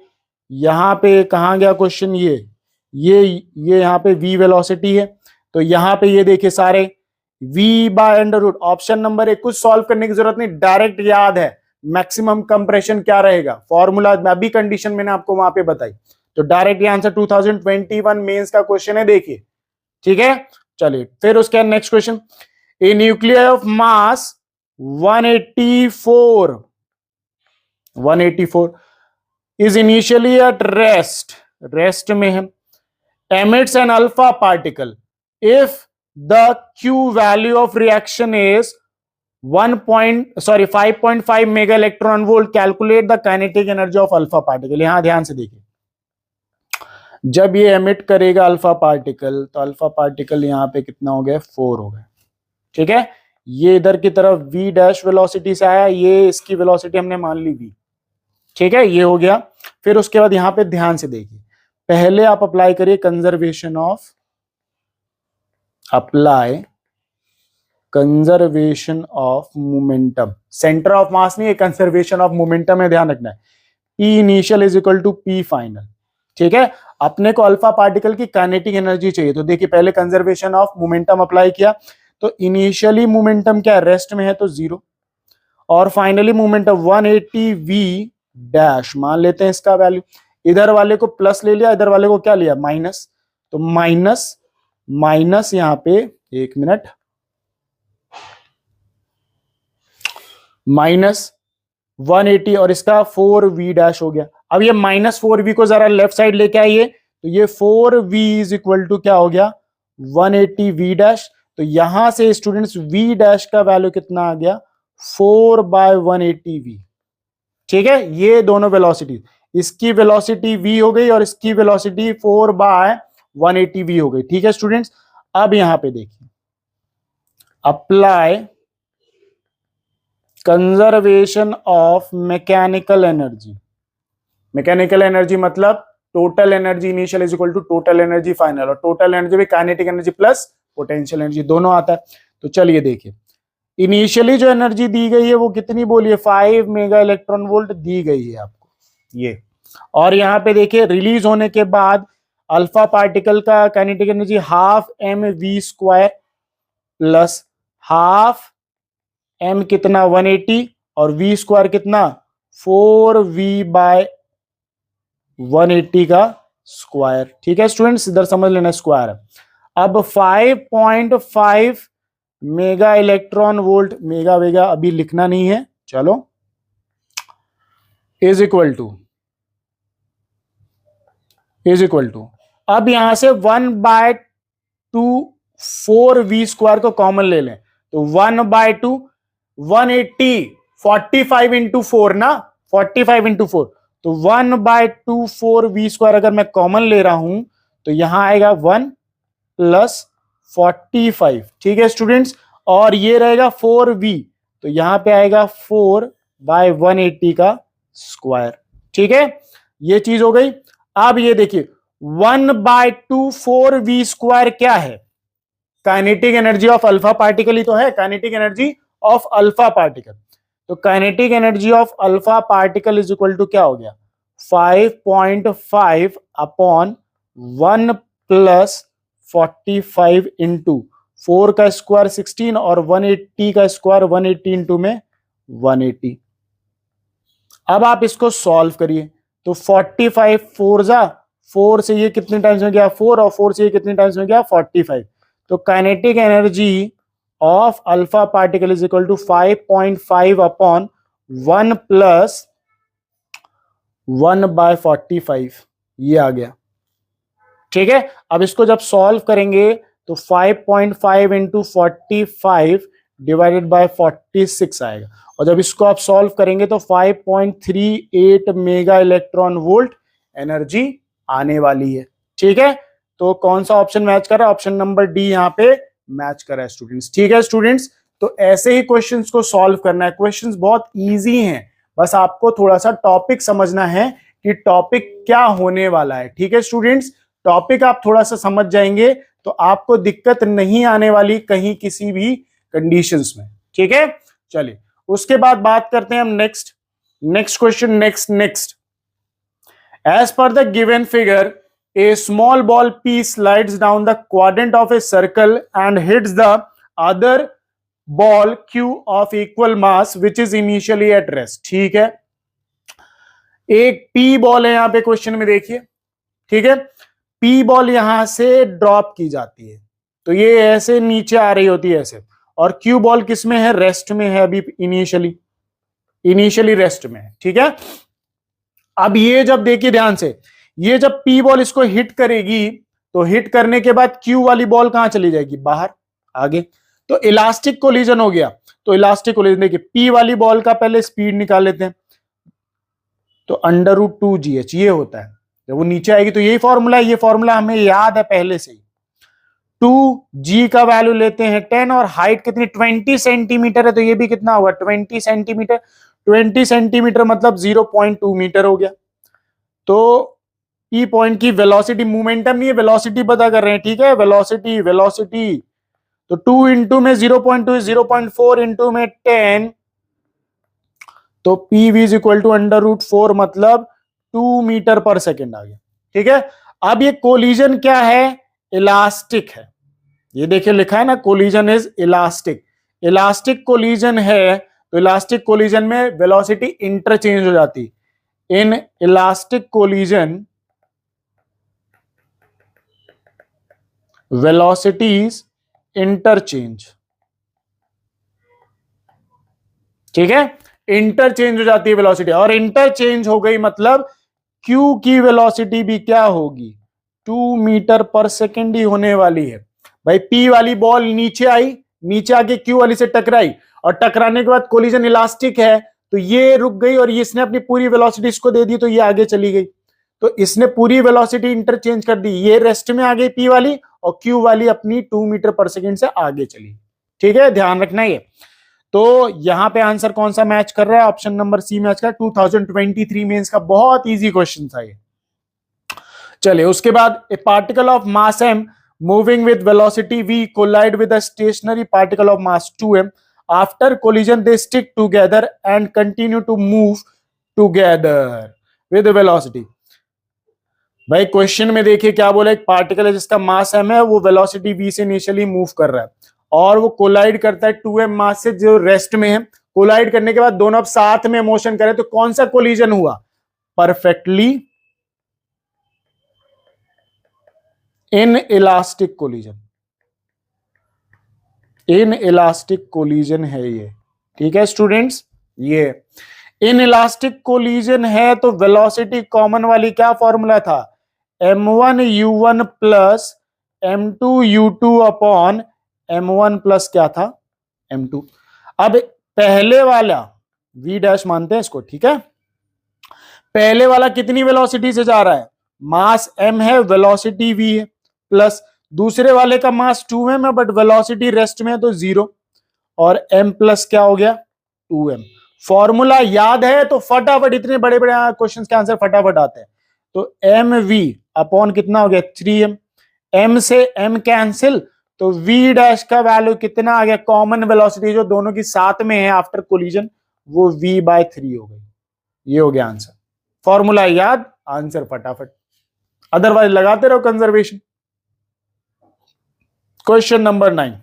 S1: यहां पे कहां गया क्वेश्चन, ये यहां पे v वेलोसिटी है, तो यहां पे ये देखिए सारे v/√, ऑप्शन नंबर 1 कुछ सॉल्व करने की जरूरत नहीं, डायरेक्ट याद है मैक्सिमम कंप्रेशन क्या रहेगा, फॉर्मूला अभी कंडीशन मैंने आपको वहां पे बताई, तो डायरेक्ट ये आंसर 2021 मेंस का क्वेश्चन है, देखिए। ठीक है, चलिए फिर उसके बाद next question, a nuclear of mass 184 is initially at rest में है, emits an alpha particle if the Q value of reaction is 5.5 mega electron volt, calculate the kinetic energy of alpha particle। यहां ध्यान से देखिए, जब ये एमिट करेगा अल्फा पार्टिकल, तो अल्फा पार्टिकल यहां पे कितना हो गया, 4 हो गया। ठीक है, ये इधर की तरफ v डैश वेलोसिटी से आया, ये इसकी वेलोसिटी हमने मान ली v। ठीक है, ये हो गया। फिर उसके बाद यहां पे ध्यान से देखिए, पहले आप अप्लाई करिए conservation of momentum, centre of मास नहीं है, कंजर्वेशन ऑफ मोमेंटम है, ध्यान रखना है, P initial is equal to P final. ठीक है, अपने को अल्फा पार्टिकल की काइनेटिक एनर्जी चाहिए, तो देखिए पहले कंजर्वेशन ऑफ मोमेंटम अप्लाई किया, तो इनिशियली मोमेंटम क्या रेस्ट में है, तो 0, और फाइनली मोमेंटम 180 v डैश मान लेते हैं इसका वैल्यू, इधर वाले को प्लस ले लिया, इधर वाले को क्या लिया, माइनस, तो माइनस यहां पे, एक मिनट, माइनस 180 और इसका 4v डैश हो गया। अब ये -4v को जरा लेफ्ट साइड लेके आइए, तो ये 4v इज इक्वल टू क्या हो गया, 180v डैश। तो यहां से स्टूडेंट्स v डैश का वैल्यू कितना आ गया, 4/180v। ठीक है, ये दोनों वेलोसिटी, इसकी वेलोसिटी v हो गई और इसकी वेलोसिटी 4/180 180 वी हो गई। ठीक है स्टूडेंट्स, अब यहां पे देखिए, apply conservation of mechanical energy. Mechanical energy मतलब total energy initial is equal to total energy final, और टोटल एनर्जी भी kinetic energy plus potential energy दोनों आता है। तो चलिए देखिए, इनिशियली जो एनर्जी दी गई है वो कितनी बोलिए, 5 मेगा इलेक्ट्रॉन वोल्ट दी गई है आपको ये। और यहां पे देखिए रिलीज होने के बाद अल्फा पार्टिकल का kinetic energy half m v square plus half m कितना 180 और वी स्क्वायर कितना 4v/180 का स्क्वायर। ठीक है स्टूडेंट्स, इधर समझ लेना स्क्वायर है। अब 5.5 मेगा इलेक्ट्रॉन वोल्ट, मेगा वेगा अभी लिखना नहीं है, चलो, इज इक्वल टू अब यहां से 1/2 4v स्क्वायर को कॉमन ले लें, तो 1/2 180 45 इंटू 4 ना, 45 इंटू 4, तो 1/2 4v स्क्वायर अगर मैं कॉमन ले रहा हूं तो यहां आएगा 1 प्लस 45। ठीक है स्टूडेंट्स, और ये रहेगा 4v, तो यहां पे आएगा 4/180 का स्क्वायर। ठीक है, ये चीज हो गई। अब ये देखिए 1/2 4v स्क्वायर क्या है, kinetic energy of alpha particle ही तो है, kinetic energy of alpha particle. तो kinetic energy of alpha particle is equal to क्या हो गया, 5.5 अपॉन 1 प्लस 45 इंटू 4 का स्क्वायर 16 और 180 का स्क्वायर 180 इंटू में 180। अब आप इसको सॉल्व करिए, तो 45 4 जा 4 से ये कितने टाइम्स में गया 4, और 4 से ये कितने टाइम्स में गया 45। तो kinetic energy of alpha particle is equal to 5.5 upon 1 plus 1/45, ये आ गया। ठीक है, अब इसको जब सॉल्व करेंगे तो 5.5 इंटू 45 डिवाइडेड बाय 46 आएगा, और जब इसको आप सॉल्व करेंगे तो 5.38 मेगा इलेक्ट्रॉन वोल्ट एनर्जी आने वाली है। ठीक है, तो कौन सा ऑप्शन मैच कर रहा है, ऑप्शन नंबर डी यहां पे मैच कर रहा है स्टूडेंट्स। ठीक है स्टूडेंट्स, तो ऐसे ही क्वेश्चंस को सॉल्व करना है, क्वेश्चंस बहुत इजी हैं, बस आपको थोड़ा सा टॉपिक समझना है कि टॉपिक क्या होने वाला है। ठीक है स्टूडेंट्स, टॉपिक आप थोड़ा सा समझ जाएंगे तो आपको दिक्कत नहीं आने वाली कहीं किसी भी कंडीशंस में। ठीक है, चलिए उसके बाद बात करते हैं हम next question. Next as per the given figure a small ball P slides down the quadrant of a circle and hits the other ball Q of equal mass which is initially at rest। ठीक है, एक P बॉल है यहां पे क्वेश्चन में देखिए। ठीक है, P बॉल यहां से ड्रॉप की जाती है, तो ये ऐसे नीचे आ रही होती है ऐसे, और Q बॉल किस में है, रेस्ट में है, अभी इनिशियली रेस्ट में है। ठीक है, अब ये जब देखिए ध्यान से, ये जब पी बॉल इसको हिट करेगी तो हिट करने के बाद क्यू वाली बॉल कहां चली जाएगी, बाहर आगे, तो इलास्टिक कोलिजन हो गया। तो इलास्टिक कोलिजन देखिए, पी वाली बॉल का पहले स्पीड निकाल लेते हैं, तो √2gh ये होता है, जब वो नीचे आएगी तो यही फॉर्मूला है, ये फॉर्मूला हमें याद है पहले से ही। 2g का वैल्यू लेते हैं 10, और हाइट कितनी 20 सेंटीमीटर है, तो ये भी कितना होगा 20 सेंटीमीटर। 20 सेंटीमीटर मतलब 0.2 मीटर हो गया। तो ई पॉइंट की वेलोसिटी, मोमेंटम नहीं है, वेलोसिटी पता कर रहे हैं। ठीक है, वेलोसिटी तो 2 इंटू में 0.2 0.4 इंटू में 10, तो PV इज इक्वल टू √4 मतलब 2 मीटर पर सेकेंड आ गया। ठीक है, अब ये कोलिजन क्या है, इलास्टिक है। ये देखिए लिखा है ना, कोलिजन इज इलास्टिक कोलिजन है, तो इलास्टिक कोलिजन में वेलोसिटी इंटरचेंज हो जाती। In elastic collision velocities interchange. ठीक है, इंटरचेंज हो जाती है वेलोसिटी, और इंटरचेंज हो गई मतलब Q की वेलोसिटी भी क्या होगी, 2 मीटर पर सेकेंड ही होने वाली है। भाई P वाली बॉल नीचे आई, नीचे आके Q वाली से टकराई, और टकराने के बाद कोलिजन इलास्टिक है, तो ये रुक गई और इसने अपनी पूरी वेलोसिटी इसको दे दी, तो ये आगे चली गई। तो इसने पूरी वेलोसिटी इंटरचेंज कर दी, ये रेस्ट में आ गई P वाली और Q वाली अपनी 2 मीटर पर सेकेंड से आगे चली। ठीक है, ध्यान रखना ये। तो यहां पे आंसर कौन सा मैच कर रहा है? ऑप्शन नंबर सी मैच कर। 2023 मेंस का बहुत इजी क्वेश्चन था ये। चलिए उसके बाद, ए particle of mass m moving with velocity v collide with a stationary particle of mass 2m. After collision they stick together and continue to move together with velocity. भाई क्वेश्चन में देखिए क्या बोला, एक पार्टिकल है जिसका मास m है, वो वेलोसिटी v से इनिशियली मूव कर रहा है और वो कोलाइड करता है 2m मास से जो रेस्ट में है। कोलाइड करने के बाद दोनों अब साथ में मोशन करें तो कौन सा कोलिजन हुआ? Perfectly in elastic collision, in elastic collision है ये। ठीक है स्टूडेंट्स, ये इन इलास्टिक कोलिजन है तो वेलोसिटी कॉमन वाली क्या फॉर्मूला था? m1u1 plus m2u2 upon m1 plus क्या था? m2। अब पहले वाला v डैश मानते हैं इसको, ठीक है। पहले वाला कितनी वेलोसिटी से जा रहा है? मास m है, वेलोसिटी v है, प्लस दूसरे वाले का मास 2m है बट वेलोसिटी रेस्ट में है तो 0, और m प्लस क्या हो गया? 2m। फॉर्मूला याद है तो फटाफट, इतने बड़े बड़े क्वेश्चंस के आंसर फटाफट आते हैं। तो mv अपॉन कितना हो गया? 3m। m से m कैंसिल, तो v डैश का वैल्यू कितना आ गया? कॉमन वेलोसिटी जो दोनों की साथ में है आफ्टर कोलिजन, वो v/3 हो गई। ये हो गया आंसर। फॉर्मूला याद, आंसर फटाफट, अदरवाइज लगाते रहो conservation. Question number 9,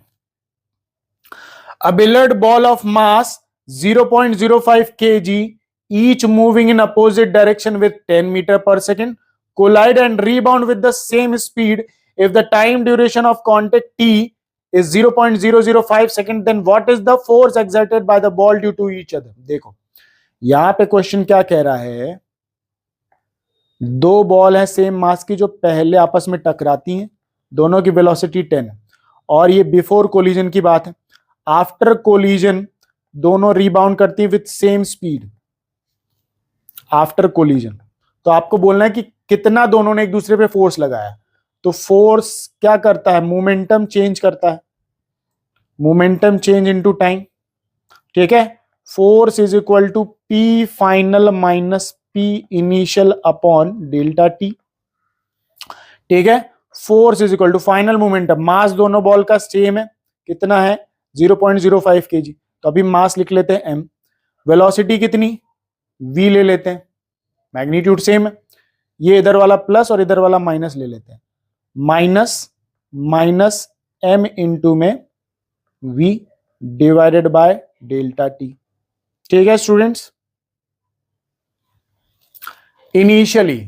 S1: a billiard ball of mass 0.05 kg each moving in opposite direction with 10 meter per second collide and rebound with the same speed if the time duration of contact t is 0.005 second, then what is the force exerted by the ball due to each other? देखो यहां पे क्वेश्चन क्या कह रहा है, दो बॉल है सेम मास की जो पहले आपस में टकराती हैं, दोनों की वेलोसिटी 10 है और ये बिफोर कोलिजन की बात है। आफ्टर कोलिजन दोनों रिबाउंड करती है with same speed after collision. तो आपको बोलना है कि कितना दोनों ने एक दूसरे पे फोर्स लगाया। तो फोर्स क्या करता है? मोमेंटम चेंज करता है, मोमेंटम चेंज इनटू टाइम। ठीक है, force is equal to P final minus P initial upon delta T. ठीक है, force is equal to final momentum, mass दोनों बॉल का सेम है, कितना है? 0.05 kg। तो अभी मास लिख लेते हैं m, वेलोसिटी कितनी? v ले लेते हैं, मैग्नीट्यूड सेम है, ये इधर वाला प्लस और इधर वाला माइनस ले लेते हैं, माइनस m इंटू में v divided by delta T. ठीक है स्टूडेंट्स, इनिशियली,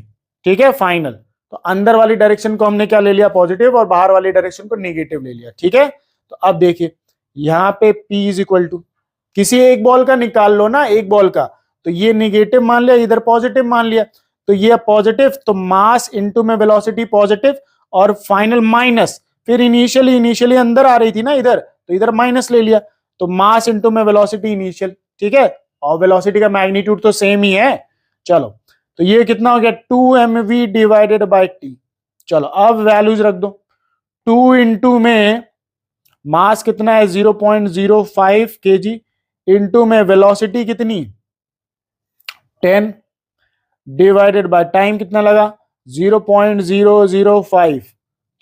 S1: ठीक है, फाइनल। तो अंदर वाली डायरेक्शन को हमने क्या ले लिया? पॉजिटिव, और बाहर वाली डायरेक्शन को नेगेटिव ले लिया। ठीक है, तो अब देखिए यहां पे P इज इक्वल टू, किसी एक बॉल का निकाल लो ना, एक बॉल का, तो ये निगेटिव मान लिया, इधर पॉजिटिव मान लिया, तो ये पॉजिटिव, तो मास इनटू में वेलोसिटी पॉजिटिव और फाइनल माइनस, फिर इनिशियली अंदर आ रही थी ना इधर, तो इधर माइनस ले लिया, तो मास इनटू में वेलोसिटी इनिशियल। ठीक है, और वेलोसिटी का मैग्नीट्यूड तो सेम ही है। चलो, तो ये कितना हो गया? 2mv divided by T. चलो अब वैल्यूज रख दो, 2 इंटू में मास कितना है? 0.05 kg इंटू में वेलोसिटी कितनी? 10 डिवाइडेड बाय टाइम कितना लगा? 0.005।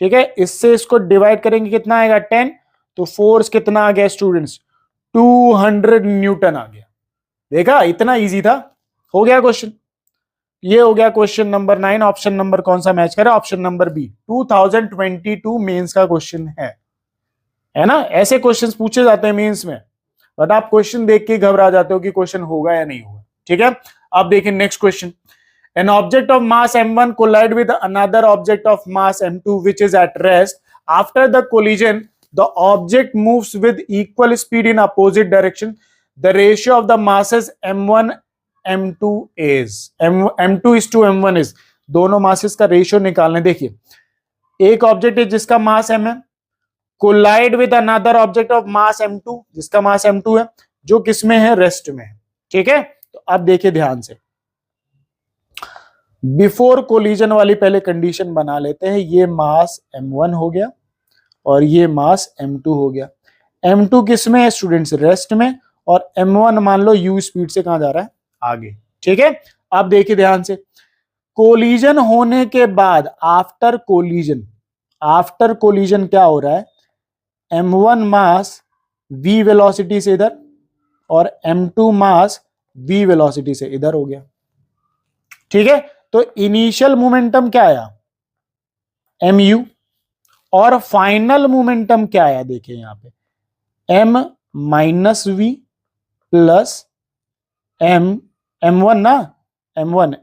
S1: ठीक है, इससे इसको डिवाइड करेंगे कितना आएगा? 10। तो फोर्स कितना आ गया स्टूडेंट्स? 200 न्यूटन आ गया। देखा, इतना इजी था, हो गया क्वेश्चन। ये हो गया क्वेश्चन नंबर 9। ऑप्शन नंबर कौन सा मैच करे? Option number B. 2022 मेंस का क्वेश्चन है ना। ऐसे क्वेश्चंस पूछे जाते हैं मेंस में, बट आप क्वेश्चन देख के घबरा जाते हो कि क्वेश्चन होगा या नहीं होगा। ठीक है, अब देखिए next question. An object of mass m1 collide with another object of mass m2 which is at rest. After the collision the object moves with equal speed in opposite direction. The ratio of the masses m1 m2 is m2 is to m1 is, दोनों मासेस का रेशियो निकालने। देखिए एक ऑब्जेक्ट है जिसका मास m है, collide with another object of mass m2 जिसका मास m2 है, जो किसमें है? रेस्ट में है। ठीक है, तो अब देखिए ध्यान से, बिफोर कोलिजन वाली पहले कंडीशन बना लेते हैं। ये मास m1 हो गया और ये मास m2 हो गया। m2 किस में है स्टूडेंट्स? रेस्ट में। और m1 मान लो u स्पीड से कहां जा रहा है? आगे। ठीक है, अब देखिए ध्यान से, कोलिजन होने के बाद आफ्टर कोलिजन क्या हो रहा है? m1 मास v वेलोसिटी से इधर और m2 मास v वेलोसिटी से इधर हो गया। ठीक है, तो इनिशियल मोमेंटम क्या आया? mu। और फाइनल मोमेंटम क्या आया? देखिए यहां पे m minus we plus m1 ना, m1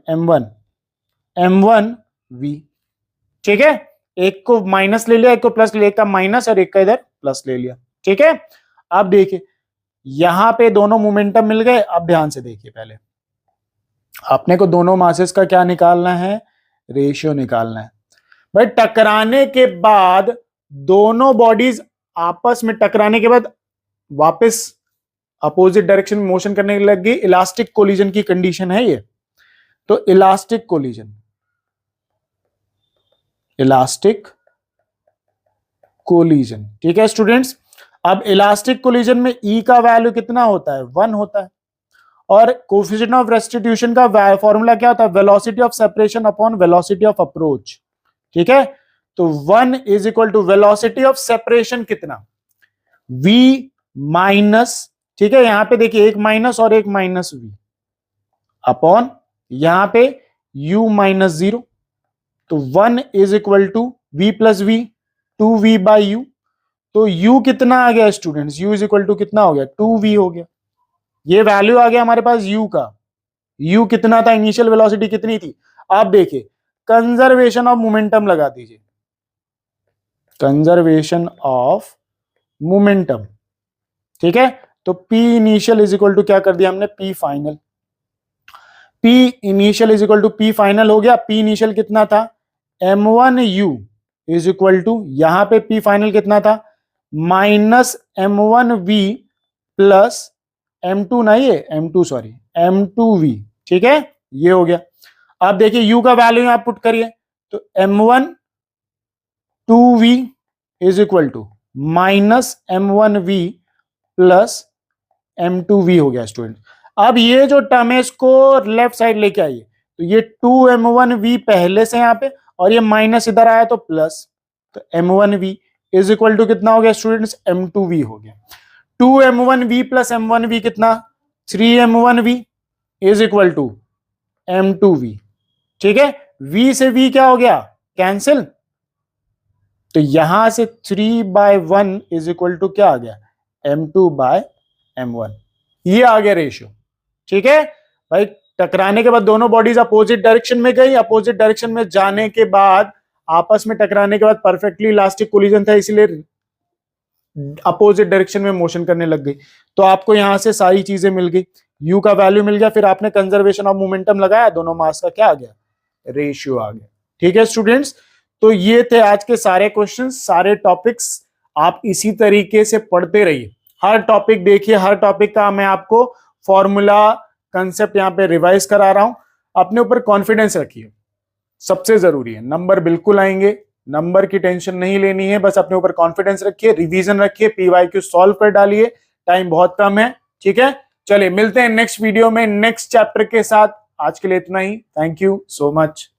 S1: v। ठीक है, एक को माइनस ले लिया, एक को प्लस ले लिया, एक का माइनस और एक का इधर प्लस ले लिया। ठीक है, अब देखिए यहां पे दोनों मोमेंटम मिल गए। अब ध्यान से देखिए, पहले आपने को दोनों मासेस का क्या निकालना है? रेशियो निकालना है। भाई टकराने के बाद दोनों बॉडीज आपस में टकराने के बाद वापस अपोजिट डायरेक्शन में मोशन करने लग गई, इलास्टिक कोलिजन की कंडीशन है ये। तो इलास्टिक कोलिजन, ठीक है स्टूडेंट्स। अब इलास्टिक कोलिजन में ई का वैल्यू कितना होता है? 1 होता है। और कोएफिशिएंट ऑफ रेस्टिट्यूशन का फॉर्मूला क्या होता है? Velocity of separation upon velocity of approach. ठीक है, तो 1 is equal to velocity of separation कितना? v माइनस, ठीक है, यहां पे देखिए एक माइनस और एक माइनस v अपॉन यहां पे u माइनस 0। तो 1 is equal to v plus v, 2v by u। तो u कितना आ गया students? u is equal to कितना हो गया? 2v हो गया। ये वैल्यू आ गया हमारे पास u का। u कितना था? इनिशियल वेलोसिटी कितनी थी? आप देखिए, कंजर्वेशन ऑफ मोमेंटम लगा दीजिए, कंजर्वेशन ऑफ मोमेंटम। ठीक है, तो p initial is equal to क्या कर दिया हमने? p final. p initial is equal to p final हो गया। p इनिशियल कितना था? m1u इज इक्वल टू, यहां पे p फाइनल कितना था? माइनस m1v प्लस m2 नहीं है, m2 सॉरी, m2v। ठीक है, ये हो गया। अब देखिए u का वैल्यू यहां पुट करिए, तो m1 2v is equal to minus m1v plus m2v हो गया स्टूडेंट। अब ये जो टर्म है इसको लेफ्ट साइड लेके आइए, तो ये 2m1v पहले से यहां पे और ये माइनस इधर आया तो प्लस, तो m1v इज इक्वल टू कितना हो गया स्टूडेंट्स? m2v हो गया। 2m1v प्लस m1v कितना? 3m1v is equal to m2v। ठीक है, v से v क्या हो गया? कैंसिल। तो यहां से 3/1 इज इक्वल टू क्या आ गया? m2/m1। ये आ गया रेशियो। ठीक है भाई, टकराने के बाद दोनों बॉडीज अपोजिट डायरेक्शन में गई, अपोजिट डायरेक्शन में जाने के बाद आपस में टकराने के बाद परफेक्टली इलास्टिक कोलिजन था, इसलिए अपोजिट डायरेक्शन में मोशन करने लग गई। तो आपको यहां से सारी चीजें मिल गई, u का वैल्यू मिल गया, फिर आपने कंजर्वेशन ऑफ मोमेंटम लगाया, दोनों मास का क्या आ गया? रेशियो आ गया। ठीक है स्टूडेंट्स, तो ये थे आज के सारे क्वेश्चंस, सारे टॉपिक्स। आप इसी तरीके से पढ़ते रहिए, हर टॉपिक देखिए, हर टॉपिक का मैं आपको फॉर्मूला कंसेप्ट यहाँ पे रिवाइज करा रहा हूं। अपने ऊपर कॉन्फिडेंस रखिए, सबसे जरूरी है। नंबर बिल्कुल आएंगे, नंबर की टेंशन नहीं लेनी है, बस अपने ऊपर कॉन्फिडेंस रखिए, रिवीजन रखिए, पीवाईक्यू सॉल्व कर डालिए, टाइम बहुत कम है। ठीक है, चलिए मिलते हैं नेक्स्ट वीडियो में नेक्स्ट चैप्टर के साथ। आज के लिए इतना ही, थैंक यू सो मच।